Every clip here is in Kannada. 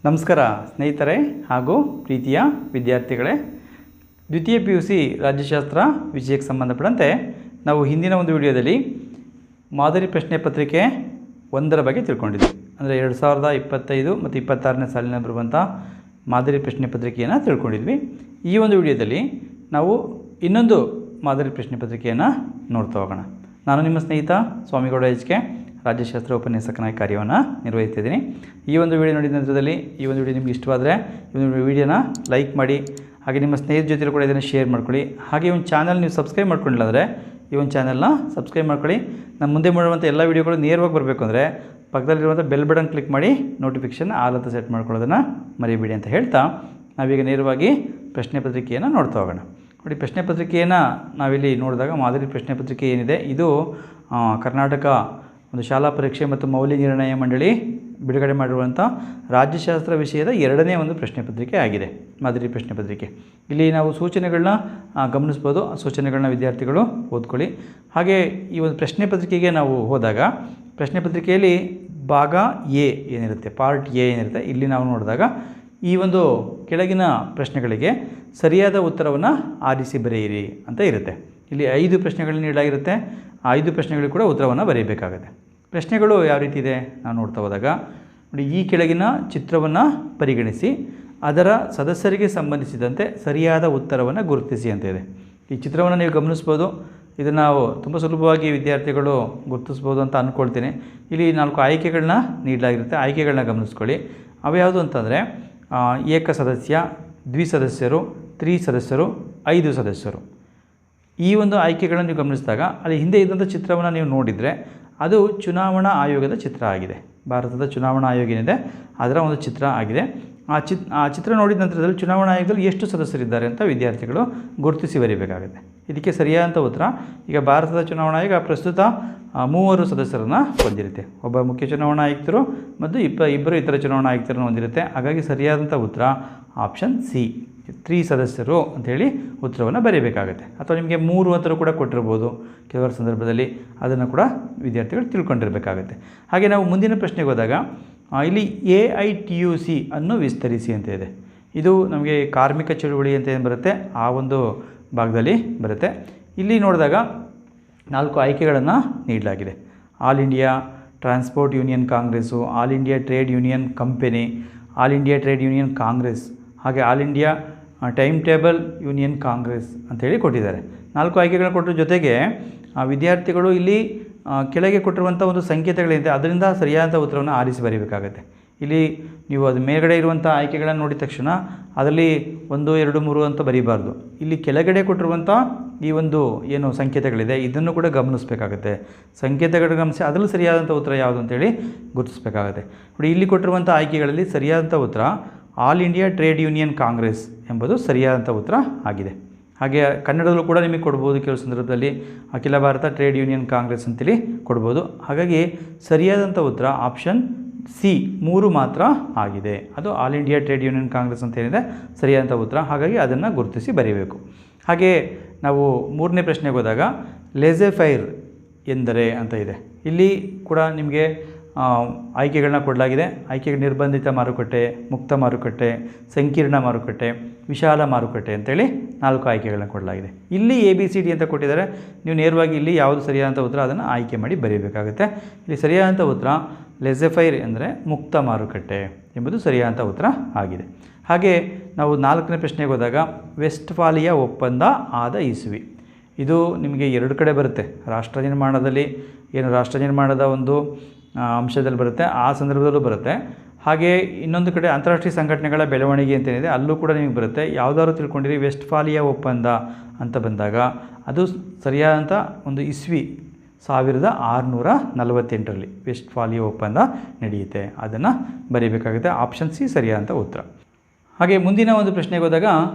ನಮಸ್ಕಾರ ಸ್ನೇಹಿತರೆ ಹಾಗೂ ಪ್ರೀತಿಯ ವಿದ್ಯಾರ್ಥಿಗಳೇ. ದ್ವಿತೀಯ PUC ರಾಜ್ಯಶಾಸ್ತ್ರ ವಿಷಯಕ್ಕೆ ಸಂಬಂಧಪಟ್ಟಂತೆ ನಾವು ಹಿಂದಿನ ಒಂದು ವಿಡಿಯೋದಲ್ಲಿ ಮಾದರಿ ಪ್ರಶ್ನೆ ಪತ್ರಿಕೆ 1ರ ಬಗ್ಗೆ ತಿಳ್ಕೊಂಡಿದ್ವಿ. ಅಂದರೆ 2025 ಮತ್ತು 26ನೇ ಸಾಲಿನ ಬರುವಂಥ ಮಾದರಿ ಪ್ರಶ್ನೆ ಪತ್ರಿಕೆಯನ್ನು ತಿಳ್ಕೊಂಡಿದ್ವಿ. ಈ ಒಂದು ವಿಡಿಯೋದಲ್ಲಿ ನಾವು ಇನ್ನೊಂದು ಮಾದರಿ ಪ್ರಶ್ನೆ ಪತ್ರಿಕೆಯನ್ನು ನೋಡ್ತಾ ಹೋಗೋಣ. ನಾನು ನಿಮ್ಮ ಸ್ನೇಹಿತ ಸ್ವಾಮಿಗೌಡ HK ರಾಜ್ಯಶಾಸ್ತ್ರ ಉಪನ್ಯಾಸಕನಾಗಿ ಕಾರ್ಯವನ್ನು ನಿರ್ವಹಿಸ್ತಿದ್ದೀನಿ. ಈ ಒಂದು ವಿಡಿಯೋ ನೋಡಿದ ನಂತರದಲ್ಲಿ ಈ ಒಂದು ವಿಡಿಯೋ ನಿಮಗೆ ಇಷ್ಟವಾದರೆ ಈ ಒಂದು ವಿಡಿಯೋನ ಲೈಕ್ ಮಾಡಿ, ಹಾಗೆ ನಿಮ್ಮ ಸ್ನೇಹಿತರ ಜೊತೆ ಕೂಡ ಇದನ್ನು ಶೇರ್ ಮಾಡ್ಕೊಳ್ಳಿ. ಹಾಗೆ ಈ ಒಂದು ಚಾನಲ್ ನೀವು ಸಬ್ಸ್ಕ್ರೈಬ್ ಮಾಡ್ಕೊಂಡಿಲ್ಲ ಅಂದರೆ ಈ ಒಂದು ಚಾನಲ್ನ ಸಬ್ಸ್ಕ್ರೈಬ್ ಮಾಡ್ಕೊಳ್ಳಿ. ನಮ್ಮ ಮುಂದೆ ಮಾಡುವಂಥ ಎಲ್ಲ ವೀಡಿಯೋಗಳು ನೇರವಾಗಿ ಬರಬೇಕು ಅಂದರೆ ಪಕ್ಕದಲ್ಲಿರುವಂಥ ಬೆಲ್ ಬಟನ್ ಕ್ಲಿಕ್ ಮಾಡಿ ನೋಟಿಫಿಕೇಷನ್ ಆಲ್ ಅಂತ ಸೆಟ್ ಮಾಡ್ಕೊಳ್ಳೋದನ್ನು ಮರಿಬೇಡಿ ಅಂತ ಹೇಳ್ತಾ ನಾವೀಗ ನೇರವಾಗಿ ಪ್ರಶ್ನೆ ಪತ್ರಿಕೆಯನ್ನು ನೋಡ್ತಾ ಹೋಗೋಣ. ನೋಡಿ, ಪ್ರಶ್ನೆ ಪತ್ರಿಕೆಯನ್ನು ನಾವಿಲ್ಲಿ ನೋಡಿದಾಗ ಮಾದರಿ ಪ್ರಶ್ನೆ ಪತ್ರಿಕೆ ಏನಿದೆ ಇದು ಕರ್ನಾಟಕ ಒಂದು ಶಾಲಾ ಪರೀಕ್ಷೆ ಮತ್ತು ಮೌಲ್ಯ ನಿರ್ಣಯ ಮಂಡಳಿ ಬಿಡುಗಡೆ ಮಾಡಿರುವಂಥ ರಾಜ್ಯಶಾಸ್ತ್ರ ವಿಷಯದ 2ನೇ ಒಂದು ಪ್ರಶ್ನೆ ಪತ್ರಿಕೆ ಆಗಿದೆ, ಮಾದರಿ ಪ್ರಶ್ನೆ ಪತ್ರಿಕೆ. ಇಲ್ಲಿ ನಾವು ಸೂಚನೆಗಳನ್ನ ಗಮನಿಸ್ಬೋದು. ಆ ಸೂಚನೆಗಳನ್ನ ವಿದ್ಯಾರ್ಥಿಗಳು ಓದ್ಕೊಳ್ಳಿ. ಹಾಗೆ ಈ ಒಂದು ಪ್ರಶ್ನೆ ಪತ್ರಿಕೆಗೆ ನಾವು ಹೋದಾಗ ಪ್ರಶ್ನೆ ಪತ್ರಿಕೆಯಲ್ಲಿ ಭಾಗ ಎ ಏನಿರುತ್ತೆ, ಪಾರ್ಟ್ ಎ ಏನಿರುತ್ತೆ, ಇಲ್ಲಿ ನಾವು ನೋಡಿದಾಗ ಈ ಒಂದು ಕೆಳಗಿನ ಪ್ರಶ್ನೆಗಳಿಗೆ ಸರಿಯಾದ ಉತ್ತರವನ್ನು ಆರಿಸಿ ಬರೆಯಿರಿ ಅಂತ ಇರುತ್ತೆ. ಇಲ್ಲಿ 5 ಪ್ರಶ್ನೆಗಳನ್ನು ನೀಡಲಾಗಿರುತ್ತೆ. ಆ 5 ಪ್ರಶ್ನೆಗಳಿಗೆ ಕೂಡ ಉತ್ತರವನ್ನು ಬರೆಯಬೇಕಾಗುತ್ತೆ. ಪ್ರಶ್ನೆಗಳು ಯಾವ ರೀತಿ ಇದೆ ನಾವು ನೋಡ್ತಾ ಹೋದಾಗ ನೋಡಿ, ಈ ಕೆಳಗಿನ ಚಿತ್ರವನ್ನು ಪರಿಗಣಿಸಿ ಅದರ ಸದಸ್ಯರಿಗೆ ಸಂಬಂಧಿಸಿದಂತೆ ಸರಿಯಾದ ಉತ್ತರವನ್ನು ಗುರುತಿಸಿ ಅಂತ ಇದೆ. ಈ ಚಿತ್ರವನ್ನು ನೀವು ಗಮನಿಸ್ಬೋದು. ಇದನ್ನು ನಾವು ತುಂಬ ಸುಲಭವಾಗಿ ವಿದ್ಯಾರ್ಥಿಗಳು ಗುರುತಿಸ್ಬೋದು ಅಂತ ಅಂದ್ಕೊಳ್ತೀನಿ. ಇಲ್ಲಿ 4 ಆಯ್ಕೆಗಳನ್ನ ನೀಡಲಾಗಿರುತ್ತೆ. ಆಯ್ಕೆಗಳನ್ನ ಗಮನಿಸ್ಕೊಳ್ಳಿ. ಅವು ಯಾವುದು ಅಂತಂದರೆ ಏಕ ಸದಸ್ಯ, ದ್ವಿಸದಸ್ಯರು, ತ್ರಿಸದಸ್ಯರು, 5 ಸದಸ್ಯರು. ಈ ಒಂದು ಆಯ್ಕೆಗಳನ್ನು ನೀವು ಗಮನಿಸಿದಾಗ ಅಲ್ಲಿ ಹಿಂದೆ ಇದ್ದಂಥ ಚಿತ್ರವನ್ನು ನೀವು ನೋಡಿದರೆ ಅದು ಚುನಾವಣಾ ಆಯೋಗದ ಚಿತ್ರ ಆಗಿದೆ. ಭಾರತದ ಚುನಾವಣಾ ಆಯೋಗ ಏನಿದೆ ಅದರ ಒಂದು ಚಿತ್ರ ಆಗಿದೆ. ಆ ಚಿತ್ರ ನೋಡಿದ ನಂತರದಲ್ಲಿ ಚುನಾವಣಾ ಆಯೋಗದಲ್ಲಿ ಎಷ್ಟು ಸದಸ್ಯರಿದ್ದಾರೆ ಅಂತ ವಿದ್ಯಾರ್ಥಿಗಳು ಗುರುತಿಸಿ ಬರೀಬೇಕಾಗುತ್ತೆ. ಇದಕ್ಕೆ ಸರಿಯಾದಂಥ ಉತ್ತರ, ಈಗ ಭಾರತದ ಚುನಾವಣಾ ಆಯೋಗ ಪ್ರಸ್ತುತ 3 ಸದಸ್ಯರನ್ನು ಹೊಂದಿರುತ್ತೆ. ಒಬ್ಬ ಮುಖ್ಯ ಚುನಾವಣಾ ಆಯುಕ್ತರು ಮತ್ತು ಇಬ್ಬರು ಇತರ ಚುನಾವಣಾ ಆಯುಕ್ತರನ್ನು ಹೊಂದಿರುತ್ತೆ. ಹಾಗಾಗಿ ಸರಿಯಾದಂಥ ಉತ್ತರ ಆಪ್ಷನ್ ಸಿ, 3 ಸದಸ್ಯರು ಅಂಥೇಳಿ ಉತ್ತರವನ್ನು ಬರೀಬೇಕಾಗುತ್ತೆ. ಅಥವಾ ನಿಮಗೆ 3 ಉತ್ತರ ಕೂಡ ಕೊಟ್ಟಿರ್ಬೋದು ಕೆಲವರ ಸಂದರ್ಭದಲ್ಲಿ, ಅದನ್ನು ಕೂಡ ವಿದ್ಯಾರ್ಥಿಗಳು ತಿಳ್ಕೊಂಡಿರಬೇಕಾಗುತ್ತೆ. ಹಾಗೆ ನಾವು ಮುಂದಿನ ಪ್ರಶ್ನೆಗೆ ಹೋದಾಗ ಇಲ್ಲಿ AITUC ಅನ್ನು ವಿಸ್ತರಿಸಿ ಅಂತ ಇದೆ. ಇದು ನಮಗೆ ಕಾರ್ಮಿಕ ಚಳುವಳಿ ಅಂತ ಏನು ಬರುತ್ತೆ ಆ ಒಂದು ಭಾಗದಲ್ಲಿ ಬರುತ್ತೆ. ಇಲ್ಲಿ ನೋಡಿದಾಗ 4 ಆಯ್ಕೆಗಳನ್ನು ನೀಡಲಾಗಿದೆ. All India Transport Union Congress, All India Trade Union Company, All India Trade Union Congress, ಹಾಗೆ All India Time Table Union Congress ಅಂಥೇಳಿ ಕೊಟ್ಟಿದ್ದಾರೆ. 4 ಆಯ್ಕೆಗಳನ್ನು ಕೊಟ್ಟರ ಜೊತೆಗೆ ವಿದ್ಯಾರ್ಥಿಗಳು ಇಲ್ಲಿ ಕೆಳಗೆ ಕೊಟ್ಟಿರುವಂಥ ಒಂದು ಸಂಕೇತಗಳಿದೆ, ಅದರಿಂದ ಸರಿಯಾದ ಉತ್ತರವನ್ನು ಆರಿಸಿ ಬರೀಬೇಕಾಗುತ್ತೆ. ಇಲ್ಲಿ ನೀವು ಅದು ಮೇಲ್ಗಡೆ ಇರುವಂಥ ಆಯ್ಕೆಗಳನ್ನು ನೋಡಿದ ತಕ್ಷಣ ಅದರಲ್ಲಿ 1, 2, 3 ಅಂತ ಬರೀಬಾರ್ದು. ಇಲ್ಲಿ ಕೆಳಗಡೆ ಕೊಟ್ಟಿರುವಂಥ ಈ ಒಂದು ಏನು ಸಂಕೇತಗಳಿದೆ ಇದನ್ನು ಕೂಡ ಗಮನಿಸಬೇಕಾಗುತ್ತೆ. ಸಂಕೇತಗಳು ಗಮನಿಸಿ ಅದರಲ್ಲೂ ಸರಿಯಾದಂಥ ಉತ್ತರ ಯಾವುದು ಅಂತೇಳಿ ಗುರುತಿಸಬೇಕಾಗುತ್ತೆ. ನೋಡಿ, ಇಲ್ಲಿ ಕೊಟ್ಟಿರುವಂಥ ಆಯ್ಕೆಗಳಲ್ಲಿ ಸರಿಯಾದಂಥ ಉತ್ತರ all India Trade Union Congress ಎಂಬುದು ಸರಿಯಾದಂಥ ಉತ್ತರ ಆಗಿದೆ. ಹಾಗೆ ಕನ್ನಡದಲ್ಲೂ ಕೂಡ ನಿಮಗೆ ಕೊಡ್ಬೋದು, ಕೆಲವು ಸಂದರ್ಭದಲ್ಲಿ ಅಖಿಲ ಭಾರತ ಟ್ರೇಡ್ ಯೂನಿಯನ್ ಕಾಂಗ್ರೆಸ್ ಅಂತೇಳಿ ಕೊಡ್ಬೋದು. ಹಾಗಾಗಿ ಸರಿಯಾದಂಥ ಉತ್ತರ ಆಪ್ಷನ್ ಸಿ 3 ಮಾತ್ರ ಆಗಿದೆ. ಅದು all India Trade Union Congress ಅಂತ ಏನಿದೆ ಸರಿಯಾದಂಥ ಉತ್ತರ. ಹಾಗಾಗಿ ಅದನ್ನು ಗುರುತಿಸಿ ಬರೀಬೇಕು. ಹಾಗೆ ನಾವು 3ನೇ ಪ್ರಶ್ನೆಗೆ ಹೋದಾಗ ಲೇಸೆ ಫೈರ್ ಎಂದರೆ ಅಂತ ಇದೆ. ಇಲ್ಲಿ ಕೂಡ ನಿಮಗೆ ಆಯ್ಕೆಗಳನ್ನ ಕೊಡಲಾಗಿದೆ. ಆಯ್ಕೆಗಳು ನಿರ್ಬಂಧಿತ ಮಾರುಕಟ್ಟೆ, ಮುಕ್ತ ಮಾರುಕಟ್ಟೆ, ಸಂಕೀರ್ಣ ಮಾರುಕಟ್ಟೆ, ವಿಶಾಲ ಮಾರುಕಟ್ಟೆ ಅಂತೇಳಿ 4 ಆಯ್ಕೆಗಳನ್ನ ಕೊಡಲಾಗಿದೆ. ಇಲ್ಲಿ ABCD ಅಂತ ಕೊಟ್ಟಿದ್ದಾರೆ. ನೀವು ನೇರವಾಗಿ ಇಲ್ಲಿ ಯಾವುದು ಸರಿಯಾದಂಥ ಉತ್ತರ ಅದನ್ನು ಆಯ್ಕೆ ಮಾಡಿ ಬರೀಬೇಕಾಗುತ್ತೆ. ಇಲ್ಲಿ ಸರಿಯಾದಂಥ ಉತ್ತರ ಲೇಸೆ ಫೈರ್ ಎಂದರೆ ಮುಕ್ತ ಮಾರುಕಟ್ಟೆ ಎಂಬುದು ಸರಿಯಾದಂಥ ಉತ್ತರ ಆಗಿದೆ. ಹಾಗೆ ನಾವು 4ನೇ ಪ್ರಶ್ನೆಗೆ ಹೋದಾಗ ವೆಸ್ಟ್ಫಾಲಿಯಾ ಒಪ್ಪಂದ ಆದ ಇಸುವಿ. ಇದು ನಿಮಗೆ 2 ಕಡೆ ಬರುತ್ತೆ. ರಾಷ್ಟ್ರ ನಿರ್ಮಾಣದಲ್ಲಿ ಏನು ರಾಷ್ಟ್ರ ನಿರ್ಮಾಣದ ಒಂದು ಅಂಶದಲ್ಲಿ ಬರುತ್ತೆ, ಆ ಸಂದರ್ಭದಲ್ಲೂ ಬರುತ್ತೆ. ಹಾಗೆ ಇನ್ನೊಂದು ಕಡೆ ಅಂತಾರಾಷ್ಟ್ರೀಯ ಸಂಘಟನೆಗಳ ಬೆಳವಣಿಗೆ ಅಂತೇನಿದೆ ಅಲ್ಲೂ ಕೂಡ ನಿಮಗೆ ಬರುತ್ತೆ. ಯಾವುದಾದ್ರು ತಿಳ್ಕೊಂಡಿರಿ ವೆಸ್ಟ್ಫಾಲಿಯಾ ಒಪ್ಪಂದ ಅಂತ ಬಂದಾಗ ಅದು ಸರಿಯಾದಂಥ ಒಂದು ಇಸ್ವಿ 1648ರಲ್ಲಿ ವೆಸ್ಟ್ಫಾಲಿಯಾ ಒಪ್ಪಂದ ನಡೆಯುತ್ತೆ. ಅದನ್ನು ಬರೀಬೇಕಾಗುತ್ತೆ. ಆಪ್ಷನ್ ಸಿ ಸರಿಯಾದಂಥ ಉತ್ತರ. ಹಾಗೆ ಮುಂದಿನ ಒಂದು ಪ್ರಶ್ನೆಗೆ ಹೋದಾಗ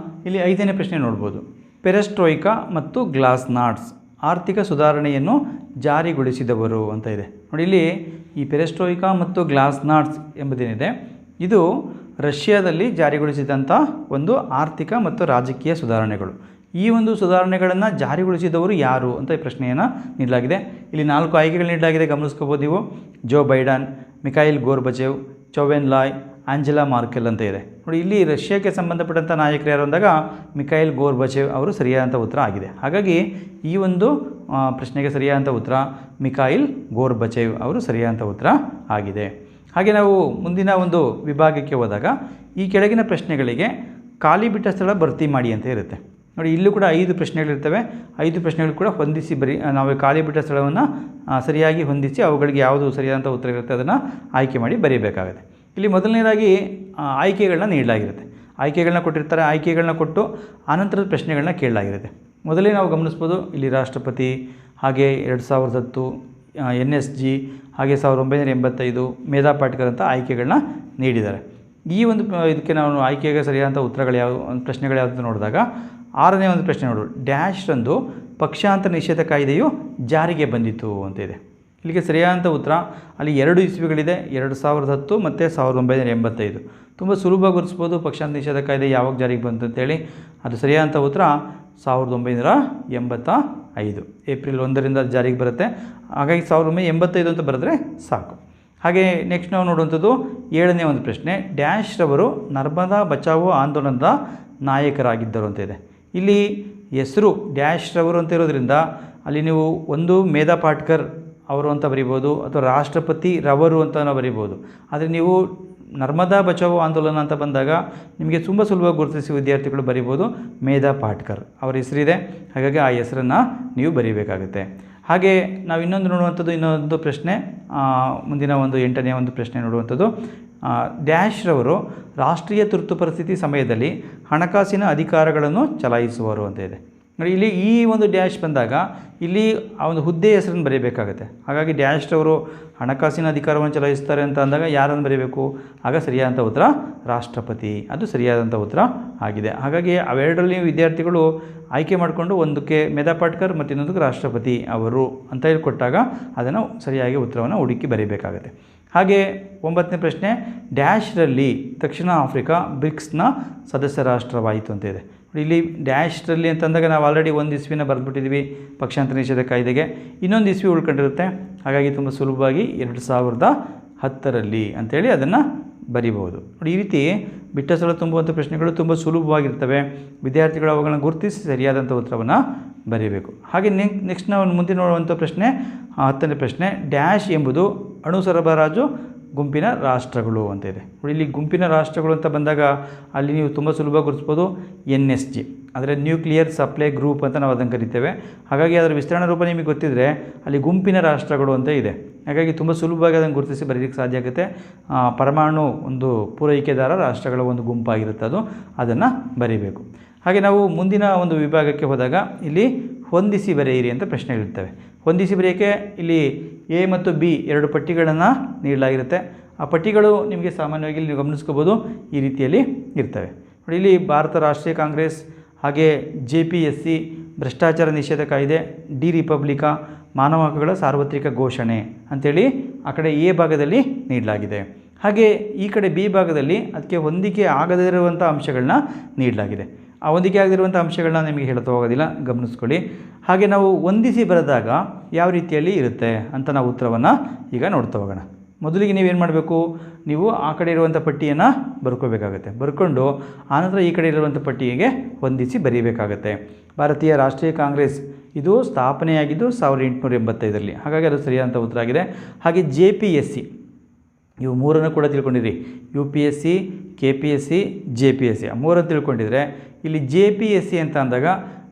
ಇಲ್ಲಿ 5ನೇ ಪ್ರಶ್ನೆ ನೋಡ್ಬೋದು. ಪೆರೆಸ್ಟ್ರೋಯ್ಕಾ ಮತ್ತು ಗ್ಲಾಸ್ನಾಡ್ಸ್ ಆರ್ಥಿಕ ಸುಧಾರಣೆಯನ್ನು ಜಾರಿಗೊಳಿಸಿದವರು ಅಂತ ಇದೆ. ನೋಡಿ, ಇಲ್ಲಿ ಈ ಪೆರೆಸ್ಟ್ರೋಯ್ಕಾ ಮತ್ತು ಗ್ಲಾಸ್ನಾಡ್ಸ್ ಎಂಬುದೇನಿದೆ ಇದು ರಷ್ಯಾದಲ್ಲಿ ಜಾರಿಗೊಳಿಸಿದಂಥ ಒಂದು ಆರ್ಥಿಕ ಮತ್ತು ರಾಜಕೀಯ ಸುಧಾರಣೆಗಳು. ಈ ಒಂದು ಸುಧಾರಣೆಗಳನ್ನು ಜಾರಿಗೊಳಿಸಿದವರು ಯಾರು ಅಂತ ಈ ಪ್ರಶ್ನೆಯನ್ನು ನೀಡಲಾಗಿದೆ. ಇಲ್ಲಿ 4 ಆಯ್ಕೆಗಳು ನೀಡಲಾಗಿದೆ, ಗಮನಿಸ್ಕೋಬೋದು ನೀವು. Joe Biden, Mikhail Gorbachev, Zhou Enlai, Angela Merkel ಅಂತ ಇದೆ ನೋಡಿ. ಇಲ್ಲಿ ರಷ್ಯಾಕ್ಕೆ ಸಂಬಂಧಪಟ್ಟಂಥ ನಾಯಕರು ಯಾರು ಅಂದಾಗ ಮಿಖೈಲ್ ಗೋರ್ಬಚೇವ್ ಅವರು ಸರಿಯಾದಂಥ ಉತ್ತರ ಆಗಿದೆ. ಹಾಗಾಗಿ ಈ ಒಂದು ಪ್ರಶ್ನೆಗೆ ಸರಿಯಾದಂಥ ಉತ್ತರ ಮಿಖೈಲ್ ಗೋರ್ಬಚೇವ್ ಅವರು ಸರಿಯಾದಂಥ ಉತ್ತರ ಆಗಿದೆ. ಹಾಗೆ ನಾವು ಮುಂದಿನ ಒಂದು ವಿಭಾಗಕ್ಕೆ ಹೋದಾಗ ಈ ಕೆಳಗಿನ ಪ್ರಶ್ನೆಗಳಿಗೆ ಖಾಲಿ ಬಿಟ್ಟ ಸ್ಥಳ ಭರ್ತಿ ಮಾಡಿ ಅಂತ ಇರುತ್ತೆ ನೋಡಿ. ಇಲ್ಲೂ ಕೂಡ 5 ಪ್ರಶ್ನೆಗಳಿರ್ತವೆ. 5 ಪ್ರಶ್ನೆಗಳು ಕೂಡ ಹೊಂದಿಸಿ ನಾವು ಖಾಲಿ ಬಿಟ್ಟ ಸ್ಥಳವನ್ನು ಸರಿಯಾಗಿ ಹೊಂದಿಸಿ ಅವುಗಳಿಗೆ ಯಾವುದು ಸರಿಯಾದಂಥ ಉತ್ತರ ಇರುತ್ತೆ ಅದನ್ನು ಆಯ್ಕೆ ಮಾಡಿ ಬರೀಬೇಕಾಗುತ್ತೆ. ಇಲ್ಲಿ ಮೊದಲನೇದಾಗಿ ಆಯ್ಕೆಗಳನ್ನ ನೀಡಲಾಗಿರುತ್ತೆ. ಆಯ್ಕೆಗಳನ್ನ ಕೊಟ್ಟಿರ್ತಾರೆ. ಆಯ್ಕೆಗಳನ್ನ ಕೊಟ್ಟು ಆನಂತರದ ಪ್ರಶ್ನೆಗಳನ್ನ ಕೇಳಲಾಗಿರುತ್ತೆ. ಮೊದಲೇ ನಾವು ಗಮನಿಸ್ಬೋದು ಇಲ್ಲಿ ರಾಷ್ಟ್ರಪತಿ, ಹಾಗೆ 2010 NSG, ಹಾಗೆ 1985 ಮೇಧಾ ಪಾಟ್ಕರ್ ಅಂತ ಆಯ್ಕೆಗಳನ್ನ ನೀಡಿದ್ದಾರೆ. ಈ ಒಂದು ಇದಕ್ಕೆ ನಾವು ಆಯ್ಕೆಗೆ ಸರಿಯಾದಂಥ ಉತ್ತರಗಳು ಯಾವ ಪ್ರಶ್ನೆಗಳು ಯಾವುದು ಅಂತ ನೋಡಿದಾಗ 6ನೇ ಒಂದು ಪ್ರಶ್ನೆ ನೋಡು, ಡ್ಯಾಶ್ರಂದು ಪಕ್ಷಾಂತರ ನಿಷೇಧ ಕಾಯ್ದೆಯು ಜಾರಿಗೆ ಬಂದಿತು ಅಂತ ಇದೆ. ಇಲ್ಲಿಗೆ ಸರಿಯಾದಂಥ ಉತ್ತರ ಅಲ್ಲಿ 2 ಇಸ್ವಿಗಳಿದೆ, 2010 ಮತ್ತು 1985. ತುಂಬ ಸುಲಭವಾಗಿ ಗುರುತಿಸ್ಬೋದು ಪಕ್ಷಾಂತರ ನಿಷೇಧ ಕಾಯ್ದೆ ಯಾವಾಗ ಜಾರಿಗೆ ಬಂತು ಅಂತೇಳಿ. ಅದು ಸರಿಯಾದಂಥ ಉತ್ತರ 1985 ಏಪ್ರಿಲ್ 1ರಿಂದ ಜಾರಿಗೆ ಬರುತ್ತೆ. ಹಾಗಾಗಿ 1985 ಅಂತ ಬರೆದ್ರೆ ಸಾಕು. ಹಾಗೆ ನೆಕ್ಸ್ಟ್ ನಾವು ನೋಡುವಂಥದ್ದು 7ನೇ ಒಂದು ಪ್ರಶ್ನೆ, ಡ್ಯಾಶ್ರವರು ನರ್ಮದಾ ಬಚಾವೋ ಆಂದೋಲನದ ನಾಯಕರಾಗಿದ್ದರು ಅಂತ ಇದೆ. ಇಲ್ಲಿ ಹೆಸರು ಡ್ಯಾಶ್ರವರು ಅಂತ ಇರೋದ್ರಿಂದ ಅಲ್ಲಿ ನೀವು ಒಂದು ಮೇಧಾ ಪಾಟ್ಕರ್ ಅವರು ಅಂತ ಬರಿಬೋದು ಅಥವಾ ರಾಷ್ಟ್ರಪತಿ ರವರು ಅಂತ ನಾವು ಬರಿಬೋದು. ಆದರೆ ನೀವು ನರ್ಮದಾ ಬಚಾವೋ ಆಂದೋಲನ ಅಂತ ಬಂದಾಗ ನಿಮಗೆ ತುಂಬ ಸುಲಭವಾಗಿ ಗುರುತಿಸಿ ವಿದ್ಯಾರ್ಥಿಗಳು ಬರಿಬೋದು ಮೇಧಾ ಪಾಟ್ಕರ್ ಅವರ ಹೆಸರಿದೆ. ಹಾಗಾಗಿ ಆ ಹೆಸರನ್ನು ನೀವು ಬರೀಬೇಕಾಗುತ್ತೆ. ಹಾಗೆ ನಾವು ಇನ್ನೊಂದು ಪ್ರಶ್ನೆ ಮುಂದಿನ ಒಂದು 8ನೇ ಒಂದು ಪ್ರಶ್ನೆ ನೋಡುವಂಥದ್ದು, ಡ್ಯಾಶ್ರವರು ರಾಷ್ಟ್ರೀಯ ತುರ್ತು ಪರಿಸ್ಥಿತಿ ಸಮಯದಲ್ಲಿ ಹಣಕಾಸಿನ ಅಧಿಕಾರಗಳನ್ನು ಚಲಾಯಿಸುವರು ಅಂತ ಇದೆ ನೋಡಿ. ಇಲ್ಲಿ ಈ ಒಂದು ಡ್ಯಾಶ್ ಬಂದಾಗ ಇಲ್ಲಿ ಆ ಒಂದು ಹುದ್ದೆ ಹೆಸರನ್ನು ಬರೀಬೇಕಾಗುತ್ತೆ. ಹಾಗಾಗಿ ಡ್ಯಾಶ್ರವರು ಹಣಕಾಸಿನ ಅಧಿಕಾರವನ್ನು ಚಲಾಯಿಸ್ತಾರೆ ಅಂತ ಅಂದಾಗ ಯಾರನ್ನು ಬರೀಬೇಕು? ಆಗ ಸರಿಯಾದಂಥ ಉತ್ತರ ರಾಷ್ಟ್ರಪತಿ, ಅದು ಸರಿಯಾದಂಥ ಉತ್ತರ ಆಗಿದೆ. ಹಾಗಾಗಿ ಅವೆರಡರಲ್ಲಿ ವಿದ್ಯಾರ್ಥಿಗಳು ಆಯ್ಕೆ ಮಾಡಿಕೊಂಡು ಒಂದಕ್ಕೆ ಮೇಧಾ ಪಾಟ್ಕರ್ ಮತ್ತು ಇನ್ನೊಂದಕ್ಕೆ ರಾಷ್ಟ್ರಪತಿ ಅವರು ಅಂತ ಹೇಳಿ ಕೊಟ್ಟಾಗ ಅದನ್ನು ಸರಿಯಾಗಿ ಉತ್ತರವನ್ನು ಹುಡುಕಿ ಬರೀಬೇಕಾಗುತ್ತೆ. ಹಾಗೆ 9ನೇ ಪ್ರಶ್ನೆ, ಡ್ಯಾಶ್ರಲ್ಲಿ ದಕ್ಷಿಣ ಆಫ್ರಿಕಾ ಬ್ರಿಕ್ಸ್ನ ಸದಸ್ಯ ರಾಷ್ಟ್ರವಾಯಿತು ಅಂತ ಇದೆ. ಇಲ್ಲಿ ಡ್ಯಾಶ್ರಲ್ಲಿ ಅಂತಂದಾಗ ನಾವು ಆಲ್ರೆಡಿ 1 ಇಸ್ವಿನ ಬರೆದ್ಬಿಟ್ಟಿದ್ವಿ ಪಕ್ಷಾಂತರ ನಿಷೇಧ ಕಾಯ್ದೆಗೆ, ಇನ್ನೊಂದು ಇಸ್ವಿ ಉಳ್ಕೊಂಡಿರುತ್ತೆ. ಹಾಗಾಗಿ ತುಂಬ ಸುಲಭವಾಗಿ 2010ರಲ್ಲಿ ಅಂಥೇಳಿ ಅದನ್ನು ಬರಿಬೋದು ನೋಡಿ. ಈ ರೀತಿ ಬಿಟ್ಟ ಸ್ಥಳ ತುಂಬುವಂಥ ಪ್ರಶ್ನೆಗಳು ತುಂಬ ಸುಲಭವಾಗಿರ್ತವೆ. ವಿದ್ಯಾರ್ಥಿಗಳು ಅವುಗಳನ್ನು ಗುರುತಿಸಿ ಸರಿಯಾದಂಥ ಉತ್ತರವನ್ನು ಬರೀಬೇಕು. ಹಾಗೆ ನೆಕ್ಸ್ಟ್ ನಾವು ಮುಂದೆ ನೋಡುವಂಥ ಪ್ರಶ್ನೆ 10ನೇ ಪ್ರಶ್ನೆ, ಡ್ಯಾಶ್ ಎಂಬುದು ಅಣು ಸರಬರಾಜು ಗುಂಪಿನ ರಾಷ್ಟ್ರಗಳು ಅಂತ ಇದೆ ನೋಡಿ. ಇಲ್ಲಿ ಗುಂಪಿನ ರಾಷ್ಟ್ರಗಳು ಅಂತ ಬಂದಾಗ ಅಲ್ಲಿ ನೀವು ತುಂಬ ಸುಲಭವಾಗಿ ಗುರುತಿಸ್ಬೋದು NSG, ಅಂದರೆ ನ್ಯೂಕ್ಲಿಯರ್ ಸಪ್ಲೈ ಗ್ರೂಪ್ ಅಂತ ನಾವು ಅದನ್ನು ಕರಿತೇವೆ. ಹಾಗಾಗಿ ಅದರ ವಿಸ್ತರಣಾ ರೂಪ ನಿಮಗೆ ಗೊತ್ತಿದ್ದರೆ ಅಲ್ಲಿ ಗುಂಪಿನ ರಾಷ್ಟ್ರಗಳು ಅಂತ ಇದೆ. ಹಾಗಾಗಿ ತುಂಬ ಸುಲಭವಾಗಿ ಅದನ್ನು ಗುರುತಿಸಿ ಬರೀಲಿಕ್ಕೆ ಸಾಧ್ಯ ಆಗುತ್ತೆ. ಪರಮಾಣು ಒಂದು ಪೂರೈಕೆದಾರ ರಾಷ್ಟ್ರಗಳ ಒಂದು ಗುಂಪಾಗಿರುತ್ತೆ, ಅದನ್ನು ಬರೀಬೇಕು. ಹಾಗೆ ನಾವು ಮುಂದಿನ ಒಂದು ವಿಭಾಗಕ್ಕೆ ಹೋದಾಗ ಇಲ್ಲಿ ಹೊಂದಿಸಿ ಬರೆಯಿರಿ ಅಂತ ಪ್ರಶ್ನೆಗಳಿರ್ತವೆ. ಹೊಂದಿಸಿ ಬರೆಯೋಕ್ಕೆ ಇಲ್ಲಿ A ಮತ್ತು B 2 ಪಟ್ಟಿಗಳನ್ನು ನೀಡಲಾಗಿರುತ್ತೆ. ಆ ಪಟ್ಟಿಗಳು ನಿಮಗೆ ಸಾಮಾನ್ಯವಾಗಿ ನೀವು ಗಮನಿಸ್ಕೋಬೋದು ಈ ರೀತಿಯಲ್ಲಿ ಇರ್ತವೆ ನೋಡಿ. ಇಲ್ಲಿ ಭಾರತ ರಾಷ್ಟ್ರೀಯ ಕಾಂಗ್ರೆಸ್, ಹಾಗೆ JPSC, ಭ್ರಷ್ಟಾಚಾರ ನಿಷೇಧ ಕಾಯ್ದೆ, ಡಿ ರಿಪಬ್ಲಿಕಾ, ಮಾನವ ಹಕ್ಕುಗಳ ಸಾರ್ವತ್ರಿಕ ಘೋಷಣೆ ಅಂಥೇಳಿ ಆ ಕಡೆ A ಭಾಗದಲ್ಲಿ ನೀಡಲಾಗಿದೆ. ಹಾಗೆ ಈ ಕಡೆ B ಭಾಗದಲ್ಲಿ ಅದಕ್ಕೆ ಹೊಂದಿಕೆ ಆಗದೇ ಇರುವಂಥ ಅಂಶಗಳನ್ನ ನೀಡಲಾಗಿದೆ. ಆ ಹೊಂದಿಕೆ ಆಗದಿರುವಂಥ ಅಂಶಗಳನ್ನ ನಿಮಗೆ ಹೇಳ್ತಾ ಹೋಗೋದಿಲ್ಲ, ಗಮನಿಸ್ಕೊಳ್ಳಿ. ಹಾಗೆ ನಾವು ಹೊಂದಿಸಿ ಬರೆದಾಗ ಯಾವ ರೀತಿಯಲ್ಲಿ ಇರುತ್ತೆ ಅಂತ ನಾವು ಉತ್ತರವನ್ನು ಈಗ ನೋಡ್ತಾ ಹೋಗೋಣ. ಮೊದಲಿಗೆ ನೀವೇನು ಮಾಡಬೇಕು, ನೀವು ಆ ಕಡೆ ಇರುವಂಥ ಪಟ್ಟಿಯನ್ನು ಬರ್ಕೋಬೇಕಾಗತ್ತೆ. ಬರ್ಕೊಂಡು ಆನಂತರ ಈ ಕಡೆ ಇರುವಂಥ ಪಟ್ಟಿಗೆ ಹೊಂದಿಸಿ ಬರೀಬೇಕಾಗತ್ತೆ. ಭಾರತೀಯ ರಾಷ್ಟ್ರೀಯ ಕಾಂಗ್ರೆಸ್ ಇದು ಸ್ಥಾಪನೆಯಾಗಿದ್ದು 1885ರಲ್ಲಿ, ಹಾಗಾಗಿ ಅದು ಸರಿಯಾದಂಥ ಉತ್ತರ ಆಗಿದೆ. ಹಾಗೆ JPSC ಇವು 3 ಕೂಡ ತಿಳ್ಕೊಂಡಿರಿ. UPSC, KPSC, JPSC ಆ 3 ತಿಳ್ಕೊಂಡಿದ್ರೆ ಇಲ್ಲಿ JPSC ಅಂತ ಅಂದಾಗ